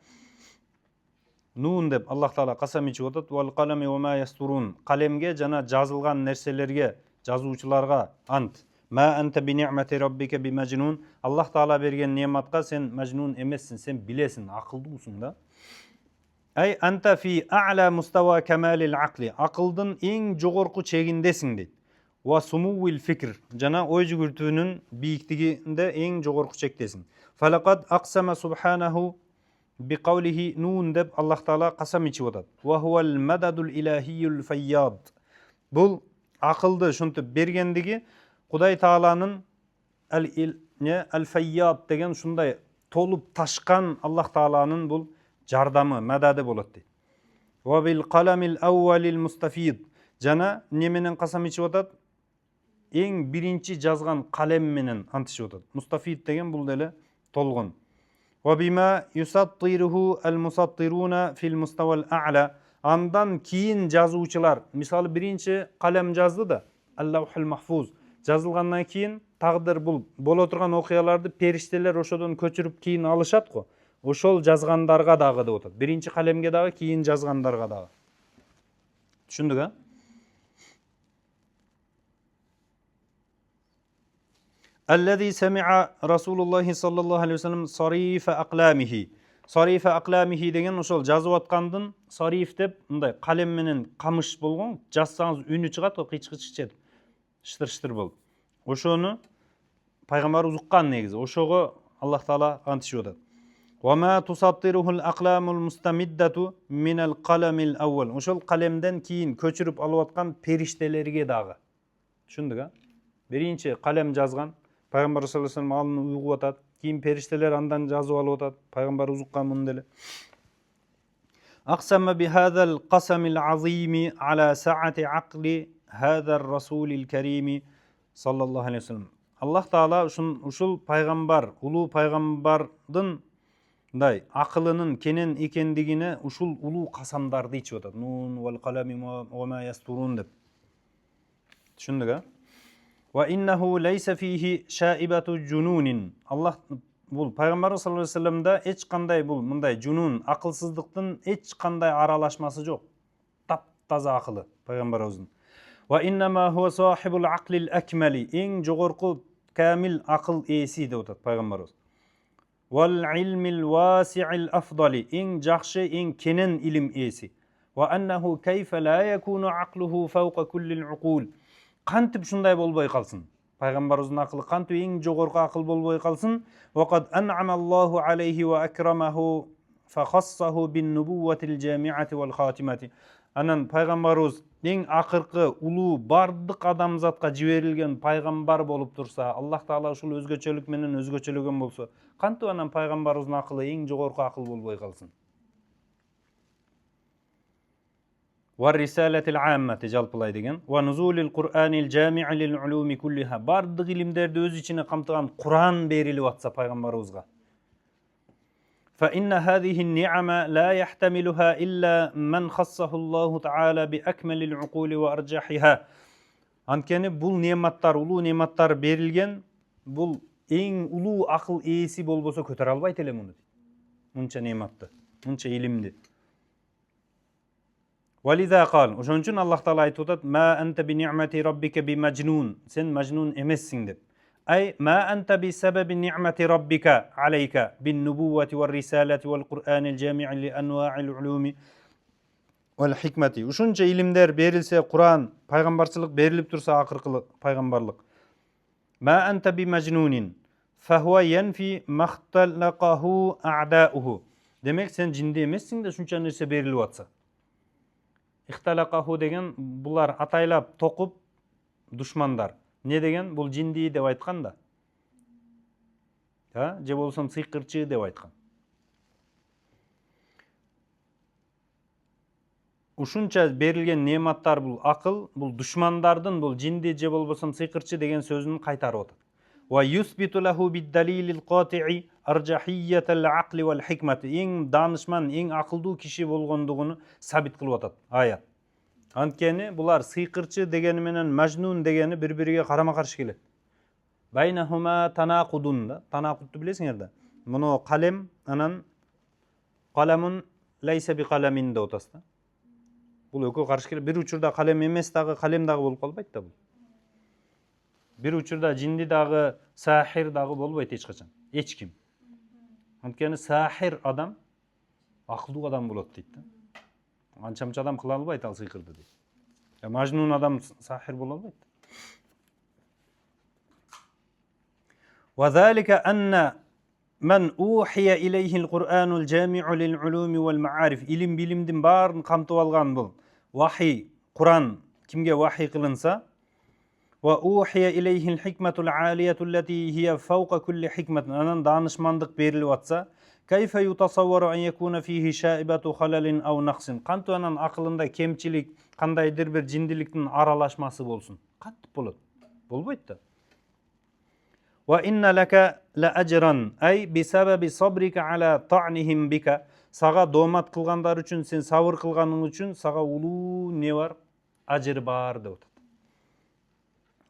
A: Nun deb Allah Taala qasam içip atат. Wal qalami wa ma yasturun. Qalemge jana жазылган нерселерге, жазуучуларга ант. Ma anta bi ni'mati rabbika bimajnun. Allah Taala bergen nematка sen majnun emessin, sen bilesin, akıllısın da. Ay anta fi a'la mustawa kamalil aqli. Akıldın eng jogorku çegindesin deydi. Wa sumuvil fikr. Jana oy jugurtuunun biyiktiginde eng jogorku çektesin. Falaqad aqsama subhanahu bi qawlihi nun deb Allah Taala qasam içip atat. Wa huwal madadul ilahiyyul fayyad. Bul akıldı şuntup bergendigi Kuday Taala'nın el-fayyad degen şunday tolup taşkan Allah Taala'nın bul jardamı, madadı bolat deydi. Wa bil qalamil awwalil mustafid. Jana nemenen qasam içip atat? Eng birinci жазган kalem menen antışıp atat. Mustafid degen bul dele tolgun. Wa bima yusattiruhu al musattiruna fil mustaval a'la. Andan kiyin жазуучулар, misal birinci kalem жазды da Allahul Mahfuz. Жазылгандан кийин тагдыр бул боло турган окуяларды периштелер ошодон көчүрүп кийин алышат го. Ошол жазгандарга дагы деп атат. Биринчи калемге дагы, кийин жазгандарга дагы. Түшүндүк, а? Аллади сами'a Расулуллахи саллаллаху алейхи ва саллям сарифа aqlamihi. Sarifa aqlamihi деген ошол жазып аткандын сариф деп мындай калем менен камыш болгон, жазсаңыз үнү чыгат го, кыч-кыч чет. Шытыр-шытыр болуп. Ошону пайгамбарыбыз уккан негизи. Ошого Аллах Таала антышып атат. Wa ma tusattiruhul aqlamul mustamiddatu minal qalamil awwal. Ошол калемден кийин көчүрүп алып аткан периштелерге дагы. Түшүндүк, а? Биринчи калем жазган, пайгамбар саллаллаху алейхи ва саллям аны уйгуп атат. Кийин периштелер андан жазып алып атат. Пайгамбарыбыз уккан муну деле. Aqsama bi hadzal qasamil azimi ala sa'ati aqli hadzal rasulil karimi sallallahu aleyhi ve sellem. Allah Taala ушул пайгамбар, улуу пайгамбардын мындай акылынын кенен экендигине ушул улуу касамдарды ичип атат. Нун вал қалами ва ма ястурун деп. Түшүндүк, а? Ва иннаху лейса фихи шаибату джунунин. Аллах бул пайгамбар саллаллаху алейхи ва салламда эч кандай бул мындай жунун, акылсыздыктын эч кандай аралашмасы жок. Таптаза акылы пайгамбарыбыздын. Ва иннама хуа сахибул aqlil akmali. Эң жогорку камил акыл ээси деп атат пайгамбарыбыз. Wal ilmil wasi'il afdali. Эң жакшы, эң кенен илим ээси. Wa annahu kayfa la yakunu aqluhu fawqa kullil uqul. Кантип шундай болбой калсын? Пайгамбарыбыздын акылы кантип эң жогорку акыл болбой калсын? Wa qad an'ama Allahu alayhi wa akramahu fa khassahu bin nubuwwatil jami'ati wal khatimati. Анан пайгамбарыбыз эң акыркы улуу бардык адамзатка жиберилген пайгамбар болуп турса, Аллах Таала ушул өзгөчөлүк менен өзгөчөлөгөн болсо, кантип анан пайгамбарыбыздын акылы эң жогорку акыл болбой калсын? Ва рисалатил аммати жалпылай деген, ва нузулил Кур'анил жами'и лил улуми куллиха. Бардык илимдерди өз ичине камтыган Кур'ан берилип атса пайгамбарыбызга. فإن هذه النعمة لا يحتملها إلا من خصه الله تعالى بأكمل العقول وأرجحها. Анткени бул нематтар, улуу нематтар берилген, бул эң улуу акыл ээси болбосо көтөрө албайт эле муну. Мунча нематты, мунча илимди. Вализа кал, ошон үчүн Аллах Таала айтып атат: "Ма анта би ни'мати раббика би мажнун." Сен мажнун эмессиң деп. Ay ma anta bi sebebi ni'meti rabbika aleyka bin nubuvveti ve risaleti vel Kur'anil cami'i li anva'il ulumi vel hikmeti. Ушунча ilimler berilse, Kur'an, paygambarçılık berilip tursa akırkılık paygambarlık. Ma anta bi mecnunin fehuve yenfi mahtallaqahu a'da'uhu. Demek sen cinde emessin de şunça nerse berilip atsa. ихталақаху деген бұлар атайлап тоқып душмандар. Не деген? Бұл жинди деп айтқан да. Же болсам сыйқырчы деп айтқан. Ушунча берилген нематтар бұл ақыл, бұл душмандардың бұл жинди же болбосам сыйқырчы деген сөзін қайтарып отыр. Ва юсбиту лаху биддалилил qati'i arjahiyatal aqli wal hikmati. Ең данышман, ең ақылдуу киши болгондугун сабит кылып атат аят. Анткени булар сыйқырчы дегени менен мажнун дегени бири-бириге карама-каршы келет. Байнахума танақудун да. Танақудту билесиңер да. Муну қалем, анан қаламун лайса би қаламин деп атасыз да. Бұл экөө каршы келет. Бир учурда қалем эмес дагы, қалем дагы болуп калбайт да бул. Бир учурда жинди дагы, сахир дагы болбойт эч качан. Эч ким. Анткени сахир адам акылдуу адам болот дейт да. Анча-мынча адам кыла албайт ал сыйкырды дейт. Мажнун адам сахир боло албайт. Wa zalika anna man uhiya ilayhi al-Qur'anul jami'u lil-ulumi wal-ma'arif. Илим билимдин баарын камтып алган бул. Вахи, Куран кимге вахи кылынса, wa uhiya ilayhi al-hikmatul 'aliyatu allati hiya fawqa kulli hikmatin. Анан данышмандык берилип атса, kayfa yutasawwaru an yakuna fihi sha'ibatu khalalin aw naqsin. Кантип анан акылында кемчилик, кандайдыр бир жиндиликтин аралашмасы болсун? Кантип болот? Болбойт да. Wa inna laka la ajran ay bisababi sabrika ala ta'nihim bika. Сага домат кылгандар үчүн, сен сабыр кылганың үчүн сага улуу не бар? Ажыр бар деп атат.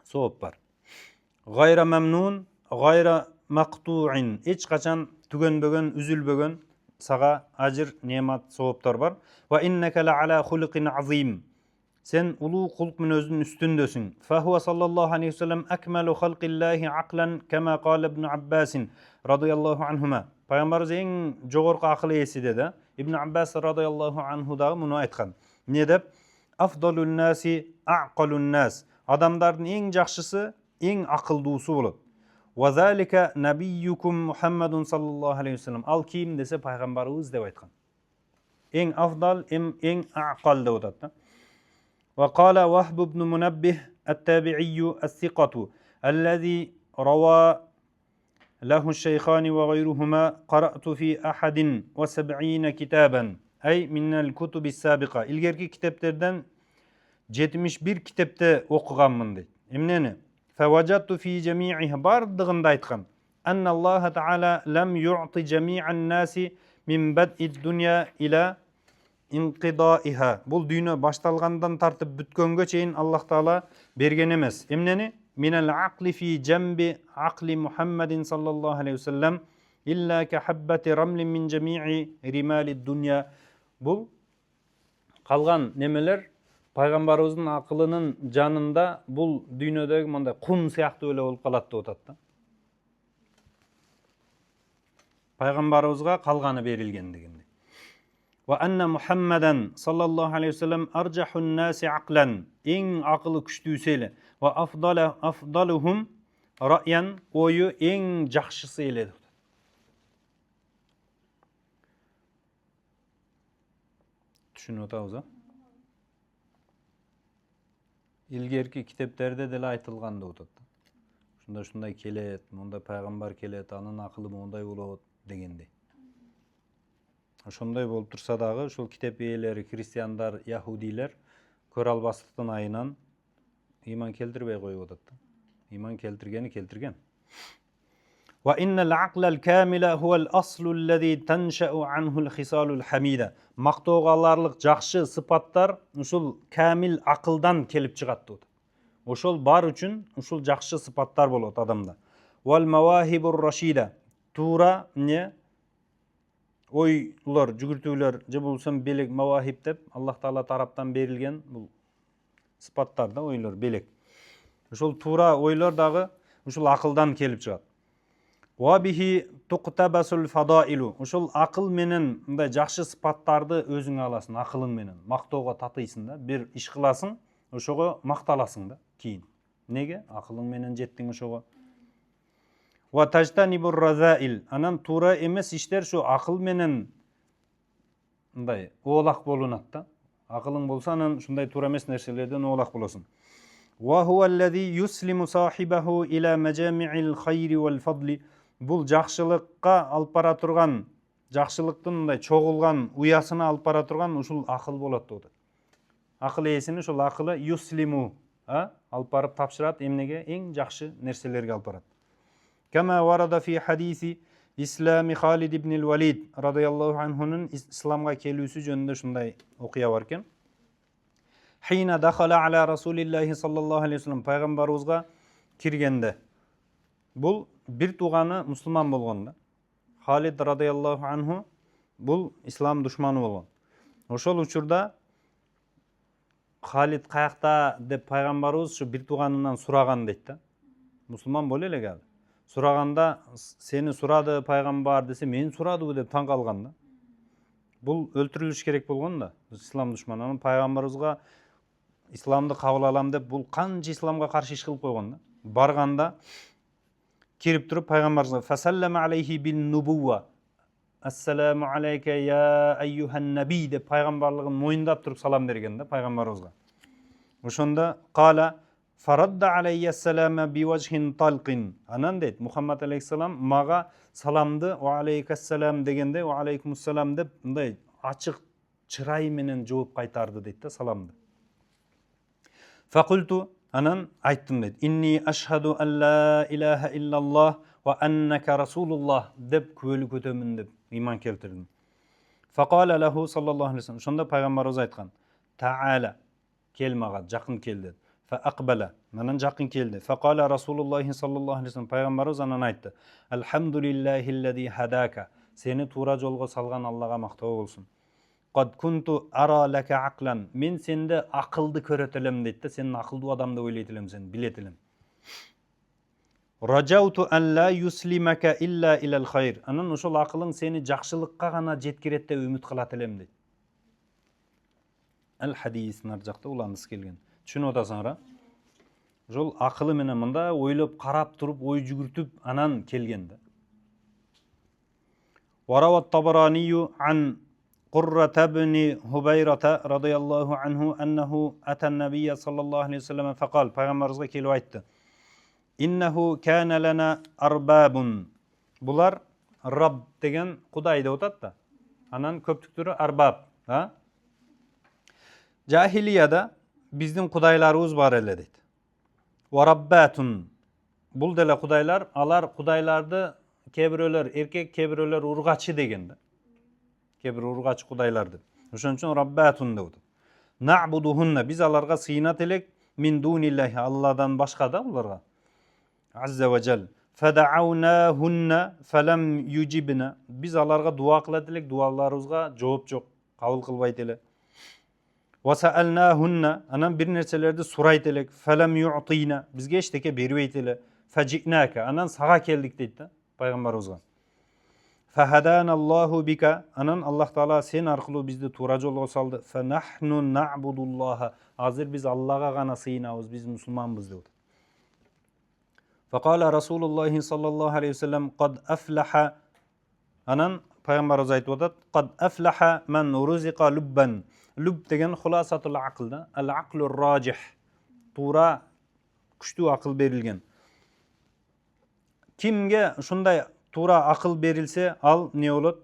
A: Сооп бар. Гайра мамнун, гайра мактуин. Эч качан түгөнбөгөн, үзүлбөгөн сага ажыр, немат, сооптор бар. Wa innaka la ala khuluqin azim. Sen улуу кулк мүнөздүн үстүндөсүң. Фахуа саллаллаху алейхи вассалам акмалу халқиллахи аклан кама кала ибн Аббас радияллаху анхума. Пайгамбарыбыз эң жогорку акыл ээси деди. Ибн Аббас радияллаху анху дагы муну айткан. Эмне деп? Афдалун наси aqalun nas. Адамдардын эң жакшысы, эң акылдуусу болот. Ва залика набиюкум Мухаммадун саллаллаху алейхи вассалам. Ал ким десе пайгамбарыбыз деп айткан. Эң афдал, эң aqal деп атат. وقال وهب بن منبه التابعي الثقة الذي روى له الشيخان وغيرهما قرأت في 71 كتابا أي من الكتب السابقة. İlgerki kitaplardan 71 kitapta okuganmın deydi. Emneni? فوجدت في جميعها bardığında aytkan. أن الله تعالى لم يعطي جميع الناس من بدء الدنيا إلى inqidaiha. Бұл дүйнө башталгандан тартып бүткөнгө чейин Аллах Таала берген эмес. Эмнени? Минал aqli fi jambi aqli Muhammadin sallallahu aleyhi ve sellem illa ka habbati ramlin min jami'i rimalid dunya. Бұл калган немелер пайгамбарыбыздын акылынын жанында бұл дүйнөдөгү мындай кум сыяктуу эле болуп калат деп атат да. Пайгамбарыбызга калганы берилген дегендей. وأن محمدا صلى الله عليه وسلم أرجح الناس عقلا إن عقل كشتوسيله وأفضلهم رأيا ويو إن جخشسيله. Düşünüp atабыз а? İlgerki kitaplarda деле айтылган деп атат. Ушундай келет, мындай пайгамбар келет, анын акылы мондай болот дегендей. Ошондой болуп турса дагы ушул китеп ээлери, христиандар, яһудилер көрө албастыктын айынан иман келтирбей коюп атат да. Иман келтиргени келтирген. Wa innal aqlal kamila huwal aslu alladhi tansha'u anhu al-khisalul hamida. Мактоого аларлык жакшы сыпаттар ушул камил акылдан келип чыгат дейт. Ошол бар үчүн ушул жакшы сыпаттар болот адамда. Wal mawahibur rashida. Туура не ойлор, жүгүртүүлөр, же болсо белек мавахиб деп Аллах Таала тараптан берилген бул сыпаттар да, ойлор, белек. Ушул туура ойлор дагы ушул акылдан келип чыгат. Ва бихи туqtabasул fada'ilu. Ушул акыл менен мындай жакшы сыпаттарды өзүңө аласың, акылың менен. Мактоого татыйсың да, бир иш кыласың, ошого макталасың да кийин. Неге? Акылың менен жеттиң ошого. Ва тажтанибур разаил. Анан туура эмес иштер шу акыл менен мындай оолак болунат да. Акылың болса, анан ушундай туура эмес нерселерден оолак болосуң. Wa huwa alladhi yuslimu sahibahu ila majami'il khayri wal fadli. Бул жакшылыкка алып бара турган, жакшылыктын мындай чогулган уясына алып бара турган ушул акыл болот деп атат. Акыл ээсини ушул акылы юслиму, алып барып тапшырат эмнеге? Эң жакшы нерселерге алып барат. Кама варада фи хадиси Ислами Халид ибн al-Walid радияллаху анхунун исламга келүүсү жөнүндө шундай окуя бар экен. Хина дахала аля Расулиллахи саллаллаху алейхи вассалам, пайгамбарыбызга киргенде. Бул бир тууганы мусулман болгон да. Халид радияллаху анху бул ислам душманы болгон. Ошол учурда Халид каякта деп пайгамбарыбыз ушу бир тууганынан сураган дейт да. Мусулман боло элек ал. Сураганда сени сурады пайгамбар десе, мен сурадыбы деп таң калган да. Бул өлтүрүлүш керек болгон да. Ислам душманы. Анан пайгамбарыбызга исламды кабыл алам деп бул канча исламга каршы иш кылып койгон да. Барганда кирип туруп пайгамбарыбызга фасаллама алейхи бин нубува. Ассаламу алейка я айюхан наби деп пайгамбарлыгын моюндап туруп салам берген да пайгамбарыбызга. Ошондо кала фарадда алейя салама биважхин талкин. Анан дейт Мухаммад алейхиссалам мага саламды ва алейкассалам дегенде ва алейкумуссалам деп мындай ачык чырай менен жооп кайтарды дейт да саламды. Факульту, анан айттым дейт. Инни ашхаду ан ла илаха иллаллах ва аннака расулуллах деп күбөлү көтөмүн деп иман келтирдим. Факала лаху саллаллаху алейхи вассалам. Шонда пайгамбарыбыз айткан. Таала, кел мага, жакын кел деп. Фа акбала, анан жакын келди. Факала Расулуллахи саллаллаху алейхи вассалам, пайгамбарыбыз анан айтты. Алхамдулиллахиллади хадака. Сени туура жолго салган Аллага мактоо болсун. Qad kuntu ara laka aqlan. Мен сенде акылды көрөт элем дейт да, сен акылдуу адам деп ойлойт элем, сен билет элем. Rajautу an la yuslimaka illa ilal khayr. Анан ошол акылың сени жакшылыкка гана жеткирет деп үмүт кылат элем дейт. Ал хадис нар жакта уландысы келген. Түшүнүп атасыңар? Ошол акылы менен мында ойлоп карап туруп, ой жүгүртүп анан келген да. Warawat Tabaraniyu an قرة بن هبيرة رضي الله عنه أنه أتى النبي صلى الله عليه وسلم فقال Peygamberimize kelip aytты. إنه كان لنا أرباب. Bular Rab деген Кудай деп атат да. Анан көптүктөрү арбаб, Жахилияда биздин кудайларыбыз бар эле дейт. Вараббатун. Бул деле кудайлар, алар кудайларды кээ-бирөөлөр эркек, кээ-бирөөлөр ургачы деген да. Кээ-бир ургачы кудайлар деп. Ошон үчүн Раббатун деп. Нa'будухунна, биз аларга сыйынат элек мин дуниллахи, Алладан башка да буларга. Азза ва жал. Фадa'аунахунна фалам южибна. Биз аларга дуа кылат элек, дуаларыбызга жооп жок, кабыл кылбайт эле. Ва саалнахунна, анан бир нерселерди сурайт элек, фалам ю'тина. Бизге эчтеке бербейт эле. Фажи'нака, анан сага келдик дейт да пайгамбарыбызга. Фахаданаллаху бика, анан Аллах Таала сен аркылуу бизди туура жолго салды. Фанахну нa'будуллаха, азыр биз Аллага гана сыйынабыз, биз мусулманбыз деп. Факала Расулуллахи саллаллаху алейхи вассалам кад афлаха, анан пайгамбарыбыз айтып атат, кад афлаха ман рузика луббан. Луб деген хуласатул акл да, ал аклу раджих, туура күчтүү акыл берилген. Кимге ушундай туура акыл берилсе, ал не болот?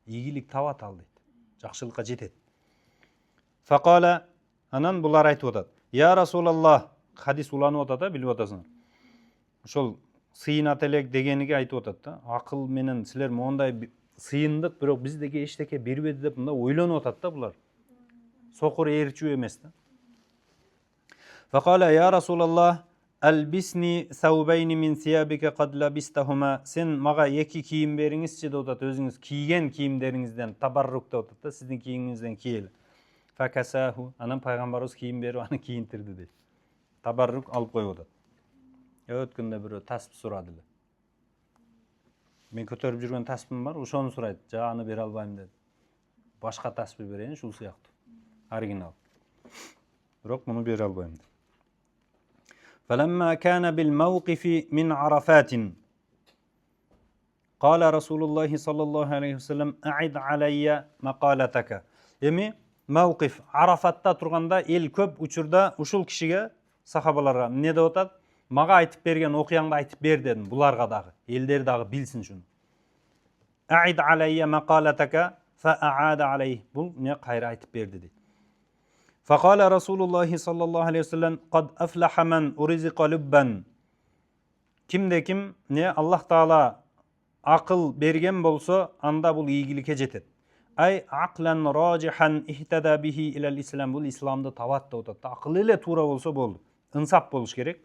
A: Ийгилик табат ал дейт. Жакшылыкка жетет. Факала, анан булар айтып атат. Я Расулаллах, хадис уланып атат, билип атасыңар. Ошол сыйынат элек дегениге айтып атат да. Акыл менен силер мондай сыйындык, бирок биздеге эчтеке бербеди деп мында ойлонуп атат да булар. Сокур ээрчүү эмес да. Факала я Расулаллах Албисни саубайни мин сиябика кад лабистахума. Сен мага эки кийим бериңизчи деп атат, өзүңүз кийген кийимдериңизден табаррук деп атат да, сиздин кийимиңизден кийели. Факасаху, анан пайгамбарыбыз кийим берип аны кийинтирди дейт. Табаррук алып коюп атат. Өткөндө бирөө таспи сурады эле. Мен көтөрүп жүргөн таспим бар, ошону сурайт. Аны бере албайм деди. Башка таспи берейинчи, ушул сыяктуу. Оригинал. Бирок муну бере албайм деди. فلما كان بالموقف من عرفات قال رسول الله صلى الله عليه وسلم أعد علي مقالتك. Эми мауқиф Арафатта турганда эл көп учурда ушул кишиге сахабаларга эмне деп атат? Мага айтып берген окуяңды айтып бер дедим. Буларга дагы, элдер дагы билсин шуну. Аид алайя мақалатака фаада алейх. Бул не кайра айтып берди дейт. Фақала Расулуллахи саллаллаху алейхи вассалам қад афлаха ман уризиқа луббан. Кимде ким не Аллах Таала акыл берген болсо, анда бул ийгиликке жетет. Ай aqlan rajihan ihtada bihi ilal islam. Бул исламды табат деп атат. Акыл эле туура болсо болду. Инсап болуш керек.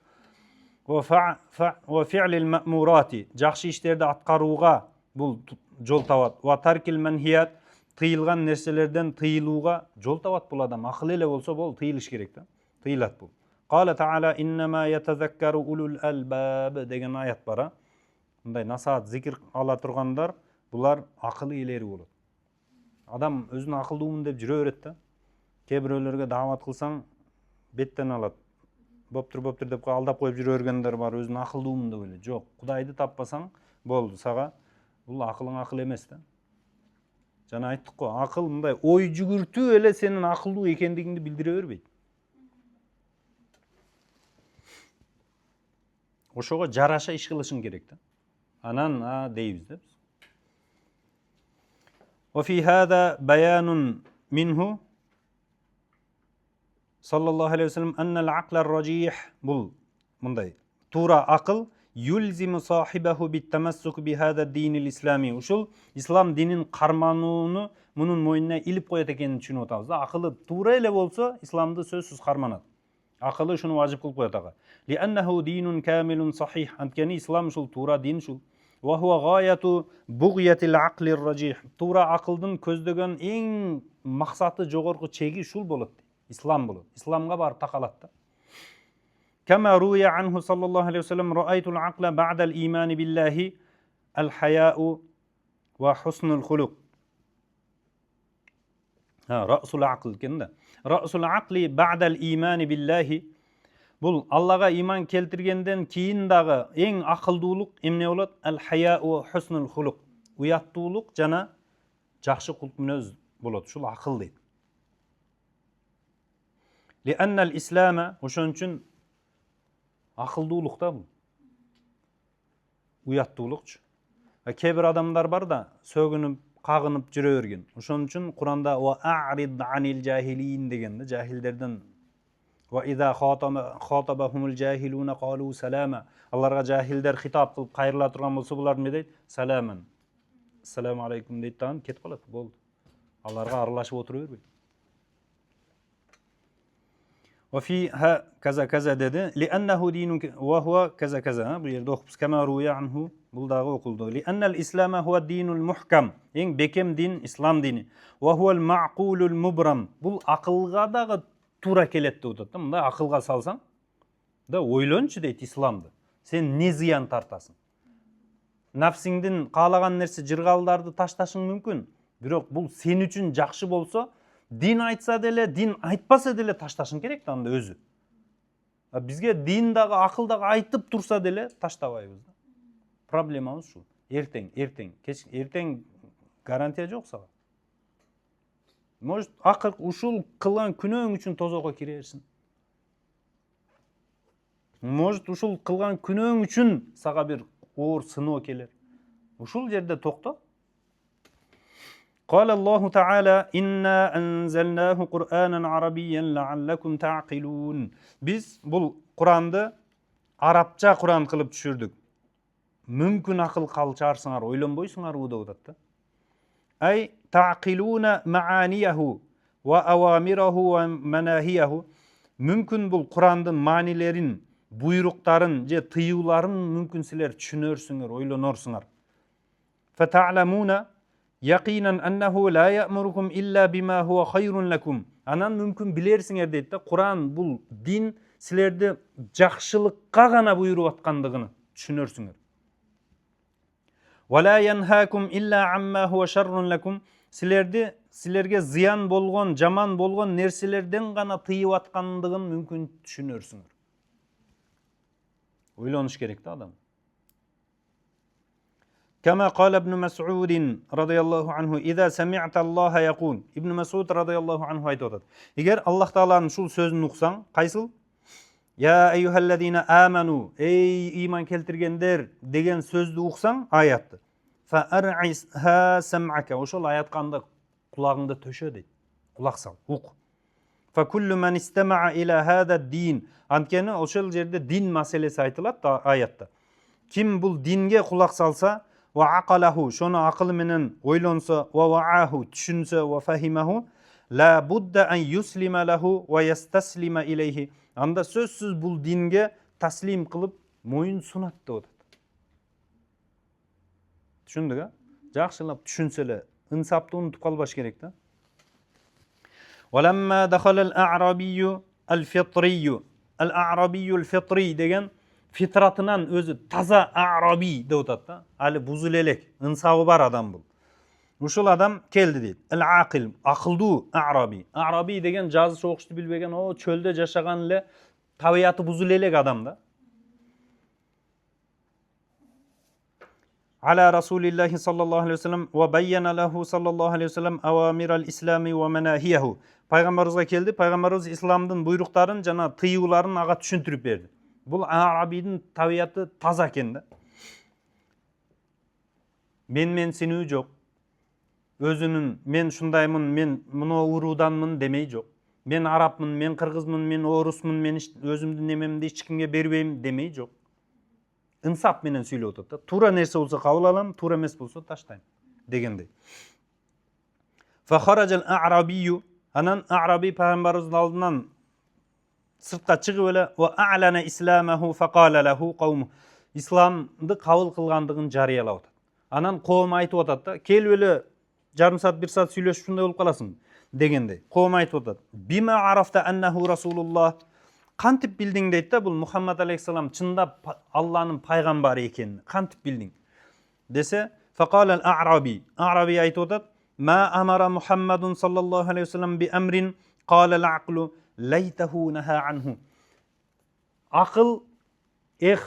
A: Ва фи'лил мa'мурати. Жакшы иштерди аткарууга бул жол табат. Ва таркил манхият. Тыйылган нерселерден тыйылууга жол табат бул адам. Акыл эле болсо болду, тыйылыш керек да. Тыйылат бул. Кала таала иннама ятазаккару улул албаб деген аят бар. Мындай насаат, зикир ала тургандар, булар акылы элери болот. Адам өзүн акылдуумун деп жүрө берет да. Кээ бирөөлөргө даават кылсаң беттен алат. Боптур деп алдап коюп жүрө бергендер бар, өзүн акылдуумун деп ойлойт. Жок, Кудайды таппасаң болду, сага бул акылың акыл эмес да. Жана айттык го, акыл мындай ой жүгүртүү эле сенин акылдуу экендигиңди билдире бербейт. Ошого жараша иш кылышың керек да. Анан дейбиз да. وفي هذا بيان منه صلى الله عليه وسلم أن العقل الرجيح بل منداي تورا عقل يلزم صاحبه بالتمسك بهذا الدين الإسلامي. Ушул ислам динин карманууну мунун мойнуна илип коет экенин түшүнүп атабыз да. Акылы туура эле болсо, исламды сөзсүз карманат. Акылы ушуну важип кылып коет ага. لأنه دين كامل صحيح. Анткени ислам ушул туура дин ушул. وهو غاية بغية العقل الرجيح. Туура акылдын көздөгөн эң максаты, жогорку чеги ушул болот. Ислам болот. Исламга барып такалат да. كما روي عنه صلى الله عليه وسلم رأيت العقل بعد الإيمان بالله الحياء وحسن الخلق. رأس العقل كندا. رأس العقل بعد الإيمان بالله. Бул Аллага иман келтиргенден кийин дагы эң акылдуулук эмне болот? Ал-хая ва хуснул хулук. Уяттуулук жана жакшы кулк мүнөз болот. Ушул акыл дейт. Лианна ал-ислама, ошон үчүн акылдуулук да бул. Уяттуулукчу. Кээ бир адамдар бар да, сөгүнүп, кагынып жүрө берген. Ошон үчүн Куранда ва а'рид анил жахилин деген да, жахилдерден وَإِذَا خَاطَبَهُمُ الْجَاهِلُونَ قَالُوا سَلَامًا. Аларга жахилдер хитап кылып кайрыла турган болсо, булар эмне дейт? Саламан. Ассаламу алейкум дейт да, кетип калат, болду. Аларга аралашып отура бербейт. وَفِيهَا كَذَا كَذَا dedi. لِأَنَّهُ دِينٌ وَهُوَ كَذَا كَذَا. Bu yerde okupuz. كَمَا رُوِيَ عَنْهُ. Bul dağı okuldu. لِأَنَّ الْإِسْلَامَ هُوَ الدِّينُ الْمُحْكَمِ. En bekem din İslam dini. وَهُوَ الْمَعْقُولُ الْمُبْرَمِ. Bul akılga dağı тура келет деп атат да. Мындай акылга салсаң да, ойлончу дейт исламды. Сен не зыян тартасың? Нафсиңдин каалаган нерсе жыргалдарды ташташың мүмкүн. Бирок бул сен үчүн жакшы болсо, дин айтса деле, дин айтпаса деле ташташың керек да анда өзү. Бизге дин дагы, акыл дагы айтып турса деле таштабайбыз да. Проблемабыз ушул. Эртең гарантия жок сага. Может, акыр ушул кылган күнөөң үчүн тозокко кире берсин. Может, ушул кылган күнөөң үчүн сага бир оор сыноо келер. Ушул жерде токто. قال الله تعالى إنا أنزلناه قرآنا عربيا لعلكم تعقلون. Biz бул Куранды арабча Куран кылып түшүрдүк. Мүмкүн акыл калчарсыңар, ойлонбойсуңар деп атат да. Ай ta'qiluna ma'aniyahu wa awamirahu wa manahiyah. Мүмкүн бул Курандын маанилерин, буйруктарын же тыюуларын мүмкүн силер түшүнөрсүңөр, ойлонорсуңар. Fata'lamuna yaqinan annahu la ya'murukum illa bima huwa khayrun lakum. Анан мүмкүн билерсиңер дейт да, Куран бул дин силерди жакшылыкка гана буйруп аткандыгын түшүнөрсүңөр. Wala yanhaakum illa amma huwa sharrun lakum. Силерге зыян болгон, жаман болгон нерселерден гана тыйып аткандыгын мүмкүн түшүнөрсүңөр. Ойлонуш керек да адам. Kama qala ibn Mas'ud radıyallahu anhu iza sami'ta Allah yaqul. İbn Mas'ud radıyallahu anhu aytып атат. Егер Аллах Тааланын шул сөзүн уксаң, кайсыл? Я эйюхаллазина аману, ey iman keltirgender деген сөздү уксаң, аятты. Fa ar'isha sam'aka. Ошол аятка анда кулагыңды төшө дейт. Кулак сал, ук. Fa kullu man istama'a ila hada ad-din. Анткени ошол жерде дин маселеси айтылат да аятта. Ким бул динге кулак салса, ва акалаху, шону акылы менен ойлонсо, ва вааху, түшүнсө, ва фахимаху, ла будда ан юслима лаху ва ястаслима илейхи. Анда сөзсүз бул динге таслим кылып, моюн сунат деп атат. Түшүндүк, а? Жакшылап түшүнсө эле, ынсапты унутуп калбаш керек да. Walamma dakhala al-a'rabiyyu al-fitriyyu. Al-a'rabiyyu al-fitri деген фитратынан өзі таза араби деп атат да. Али бузул элек, ынсабы бар адам бул. Ушул адам келди дейт. Ал-акил, акылдуу араби. Араби деген жазыш окушту билбеген, о чөлдө жашаган эле табияты бузул элек адам да. Ala Rasulillahi sallallahu aleyhi ve sellem ve bayyana lahu sallallahu aleyhi ve sellem awamiral islami ve menahiyahu. Peygamberimize keldi, Peygamberimiz İslam'dın buyruktарын жана тыюуларын ага түшүндүрүп берди. Бул арабийдин табияты таза экен да. Менсинүү жок. Өзүнүн мен шундаймын, мен муну урууданмын демей жок. Мен арабмын, мен кыргызмын, мен орусмун, мен өзүмдүн немемди эч кимге бербейм демей жок. Инсап менен сүйлөп атат да. Туура нерсе болсо кабыл алам, туура эмес болсо таштайм дегендей. Fa kharajal a'rabiyyu, анан араби пайгамбарыбыздын алдынан сыртка чыгып эле ва a'lana islamahu fa qala lahu qawmu. Исламды кабыл кылгандыгын жарыялап атат. Анан коом айтып атат да, келип эле жарым саат, бир саат сүйлөшүп шундай болуп каласың дегендей. Коом айтып атат. Бима арафта аннаху расулуллах. Кантип билдиң дейт да, бул Мухаммад алейхиссалам чындап Алланын пайгамбары экенин кантип билдиң десе, фaqala al-a'rabi. Араби айтып атат: "Ма амара Мухаммадун саллаллаху алейхи вассалам би амрин qala al-aqlu лайтаху наха анху." Акыл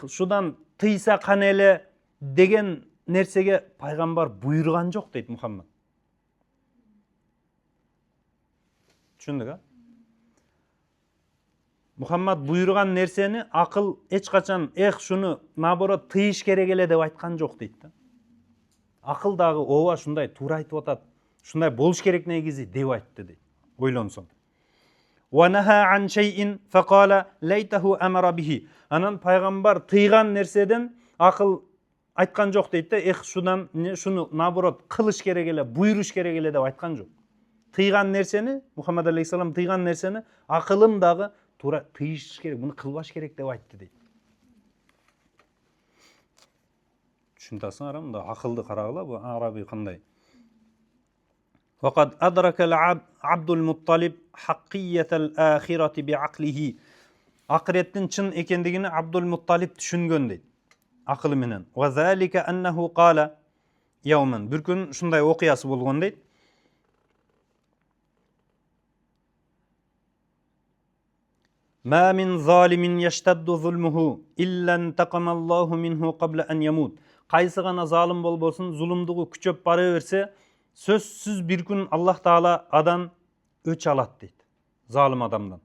A: шудан тыйса кана эле деген нерсеге пайгамбар буйруган жок дейт Мухаммад. Түшүндүк, а? Мухаммад буйруган нерсени акыл эч качан шуну наоборот тыйыш керек эле деп айткан жок дейт да. Акыл дагы ооба шундай туура айтып атат, шундай болуш керек негизи деп айтты дейт. Ойлонсоң. Wa naha an shay'in faqala laytahu amara bihi. Анан пайгамбар тыйган нерседен акыл айткан жок дейт да, шуну наоборот кылыш керек эле, буйруш керек эле деп айткан жок. Тыйган нерсени, Мухаммад алейхиссалам тыйган нерсени акылым дагы туура тыйыш керек, муну кылбаш керек деп айтты дейт. Түшүнтасыңар, мында акылды карагыла, бу араби кандай. Вaqad adraka al-Abdul Muttalib haqqiyat al-akhirati bi'aqlihi. Акыреттин чын экендигини Абдул Мутталиб түшүнгөн дейт, акылы менен. Wa zalika annahu qala yawman. Бир күн шундай окуясы болгон дейт. Ma min zalimin yashtaddu zulmuhu illa intaqama Allahu minhu qabla an yamut. Кайсы гана залым болбосун, зулумдугу күчөп бара берсе, сөзсүз бир күн Аллах Таала адан өч алат дейт. Залым адамдан.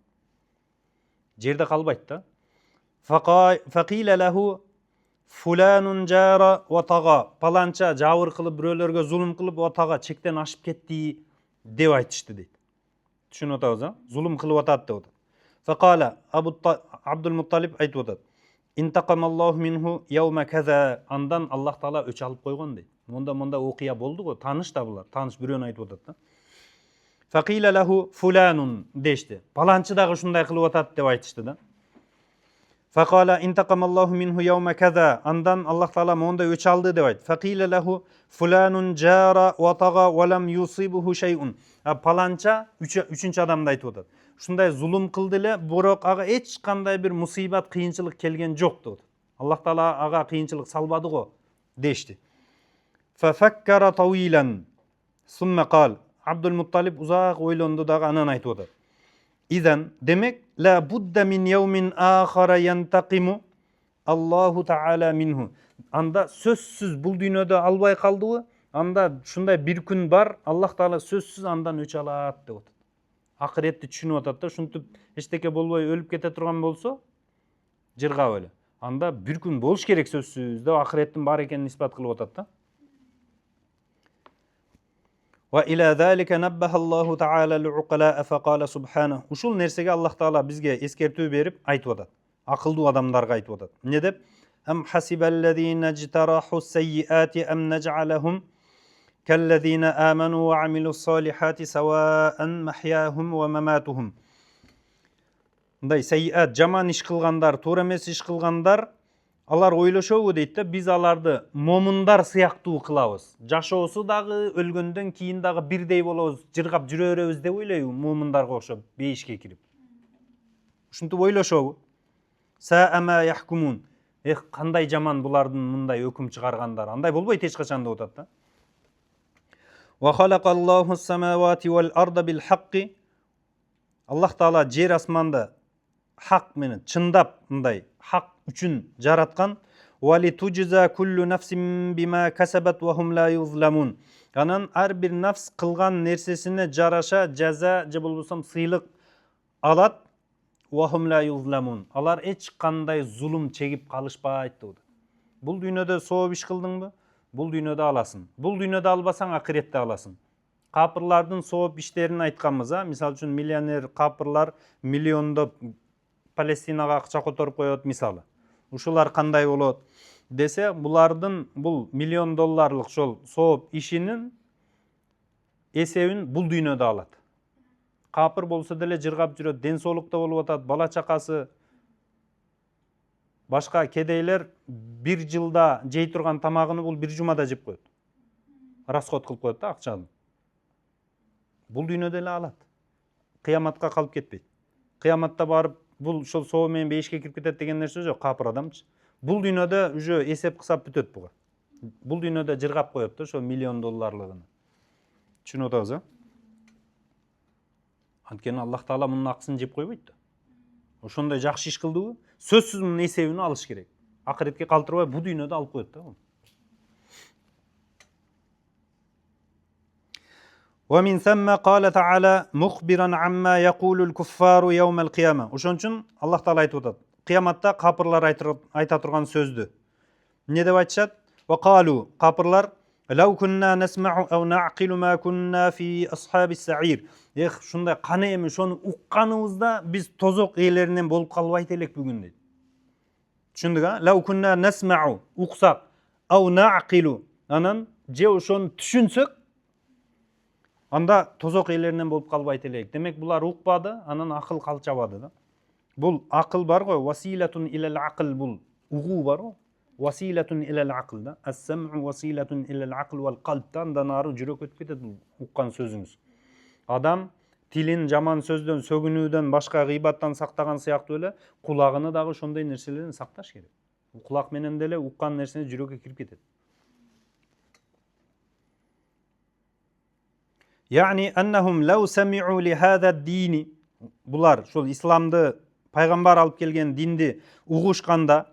A: Жерде калбайт да. Faqila lahu fulanun jara wa taga. Паланча жабыр кылып, бирөөлөргө зулум кылып, wa taga чектен ашып кетти деп айтышты дейт. Түшүнүп атабыз, а? Зулум кылып атат деп атат. Faqala Абдул Мутталиб айтып атат. Интақамаллаху минху яума каза. Андан Аллах Таала өч алып койгон дейт. Монда окуя болду го, тааныш да булар. Тааныш бирөөнү айтып атат да. Faqila lahu fulanun дешти. Паланчы дагы ушундай кылып атат деп айтышты да. Faqala intaqamallahu minhu yawma kaza. Андан Аллах Таала монда өч алды деп айт. Faqila lahu fulanun jara wa taga wa lam yusibuhu shay'un. Паланча үчүнчү адамды айтып атат. Ушундай зулум кылды эле, бирок ага эч кандай бир мусибат, кыйынчылык келген жок деп атат. Аллах Таала ага кыйынчылык салбады го дешти. Fafakkara tawilan summa qal. Абдул Мутталиб узак ойлонду дагы анан айтып атат. Изан, демек, ла будда мин яумин ахара янтакиму Аллаху таала минху. анда сөзсүз бул дүйнөдө албай калдыбы, анда ушундай бир күн бар, Аллах Таала сөзсүз андан өч алат деп атат. Акыретти түшүнүп атат да, ушинтип эчтеке болбой өлүп кете турган болсо, жыргап эле. Анда бир күн болуш керек сөзсүз деп акыреттин бар экенин испат кылып атат да. Ва иля залика наббаха Аллаху таала луqala фaqala субхана. Ушул нерсеге Аллах Таала бизге эскертүү берип айтып атат. Акылдуу адамдарга айтып атат. Эмне деп? Ам хасибаллазина жтараху сайyiati am naj'alahum kalladina amanu wa amilus solihati sawa'an mahyahum wa mamatuhum. Мындай сайyiat, жаман иш кылгандар, туура эмес иш кылгандар, алар ойлошобу дейт да, биз аларды момундар сыяктуу кылабыз. Жашоосу дагы, өлгөндөн кийин дагы бирдей болобуз, жыргап жүрө беребиз деп ойлойбу, момундарга окшоп бейишке кирип. Ушинтип ойлошобу? Саама яхкумун. Кандай жаман булардын мындай өкүм чыгаргандар. Андай болбойт эч качан деп атат да. Ва халакаллаху самавати вал арда бил хакки. Аллах Таала жер асманды хак менен чындап мындай хак үчүн жараткан. Вали туджза куллу нафсин бима касабат ва хум ла юзламун. Анан ар бир нафс кылган нерсесине жараша жаза же болбосо сыйлык алат. Ва хум ла юзламун. Алар эч кандай зулум чегип калышпайт деп. Бул дүйнөдө сооп иш кылдыңбы? Бул дүйнөдө аласың. Бул дүйнөдө албасаң акыретте аласың. Капырлардын сооп иштерин айтканбыз, мисал үчүн миллионер капырлар миллиондоп Палестинага акча которуп коет мисалы. Ушулар кандай болот десе, булардын бул $1,000,000 ошол сооп ишинин эсебин бул дүйнөдө алат. Капыр болсо деле жыргап жүрөт, ден соолукта болуп атат, бала чакасы, башка кедейлер бир жылда жей турган тамагын бул бир жумада жеп коет. Расход кылып коет да акчаны. Бул дүйнөдө эле алат. Кыяматка калып кетпейт. Кыяматта барып бул ошол соо менен бейишке кирип кетет деген нерсе жок, капыр адамчы. Бул дүйнөдө уже эсеп кысап бүтөт буга. Бул дүйнөдө жыргап коет да ошо $1,000,000. Түшүнүп атабыз, Анткени Аллах Таала мунун акысын жеп койбойт да. Ошондой жакшы иш кылдыбы, сөзсүз мунун эсебин алыш керек. Акыретке калтырбай бул дүйнөдө алып коет да. ومن ثم قال تعالى مخبرا عما يقول الكفار يوم القيامة. Ошон үчүн Аллах Таала айтып атат. Кыяматта капырлар айта турган сөздү. Эмне деп айтышат? وقالوا капырлар لو كنا نسمع أو نعقل ما كنا في أصحاب السعير. Шундай кане эми ошону укканыбызда биз тозок ээлеринен болуп калбайт элек бүгүн дейт. Түшүндүк, لو كنا نسمع уксак أو نعقل анан же ошону түшүнсөк, анда тозок ээлеринен болуп калбайт элек. Демек булар укпады, анан акыл калчабады да. Бул акыл бар го, василатун илал акыл, бул угуу бар го. Василатун илал акыл да. Ас-сам'у василатун илал акыл вал калбтан да нары жүрөк өтүп кетет бул уккан сөзүңүз. Адам тилин жаман сөздөн, сөгүнүүдөн, башка гыйбаттан сактаган сыяктуу эле кулагыны дагы ошондой нерселерден сакташ керек. Кулак менен деле уккан нерсени жүрөккө кирип кетет. Yani annahum law sami'u li hada ad-din. Булар шул исламды, пайгамбар алып келген динди угушканда,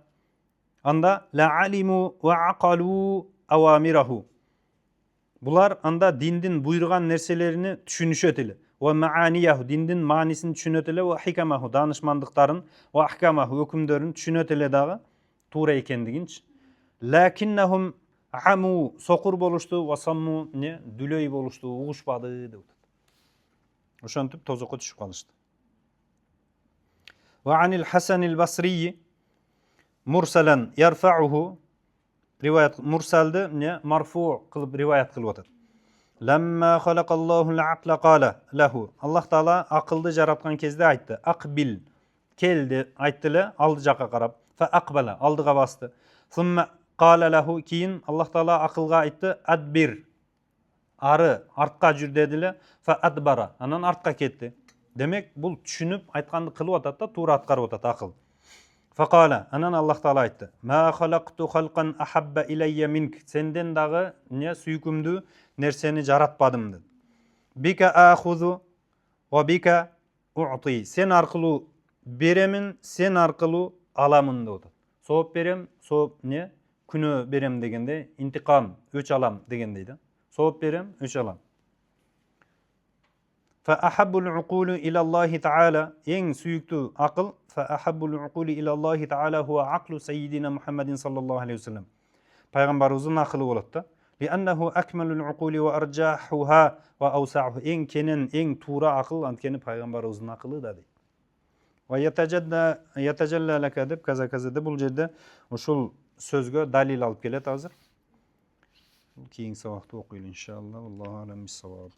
A: анда la alimu wa aqalu awamirahu. Булар анда диндин буйруган нерселерини түшүнүшөт эле. Wa ma'aniyahu, диндин маанисин түшүнөт эле, wa hikamahu, данышмандыктарын, wa ahkamahu, өкүмдөрүн түшүнөт эле дагы, туура экендигинчи. Lakinnahum аму, сокур болушту, васамму, не, дүлөй болушту, угушпады деп атат. Ошентип тозокко түшүп калышты. Ва анил Хасан аль-Басри мурсалан ярфауху, риваят мурсалды не марфу кылып риваят кылып атат. Ламма халакаллаху ал-акла кала лаху. Аллах Таала акылды жараткан кезде айтты: "Акбил", келди, айтты эле алды жакка карап. Фа акбала, алдыга басты. Сумма кала лаху, кийин Аллах Таала акылга айтты: "Адбир", ары, артка жүр деди эле. Фа адбара, анан артка кетти. Демек, бул түшүнүп айтканды кылып атат да, туура аткарып атат акыл. Факала, анан Аллах Таала айтты: "Ма халакту халкан ахабба илайя минк", сенден дагы не сүйкүмдүү нерсени жаратпадым dedi. Бика ахузу ва бика уъти, сен аркылуу беремин, сен аркылуу аламын деп атат. Сооп берем, сооп не күнö berem degende intiqam, öç alam degendeydi. Sowap berem, öç alam. Fa ahabbul uqulu ila Allah Taala en süyüktü akıl fa ahabbul uqulu ila Allah Taala huwa aqlu seyyidina Muhammedin sallallahu aleyhi ve sellem. Peygamberimizin akılı bolat da. Li'annahu akmalul uquli ve arjahuha ve awsa'uha. En kenen, en tuğra akıl antkeni Peygamberimizin akılı da. Ve yetecella leke deb kaza kaza deb bul jerde uşul sözgö dalil alıp kelet hazır. Keyin sabahta okuyul inşallah. Allahu alem bis-savab.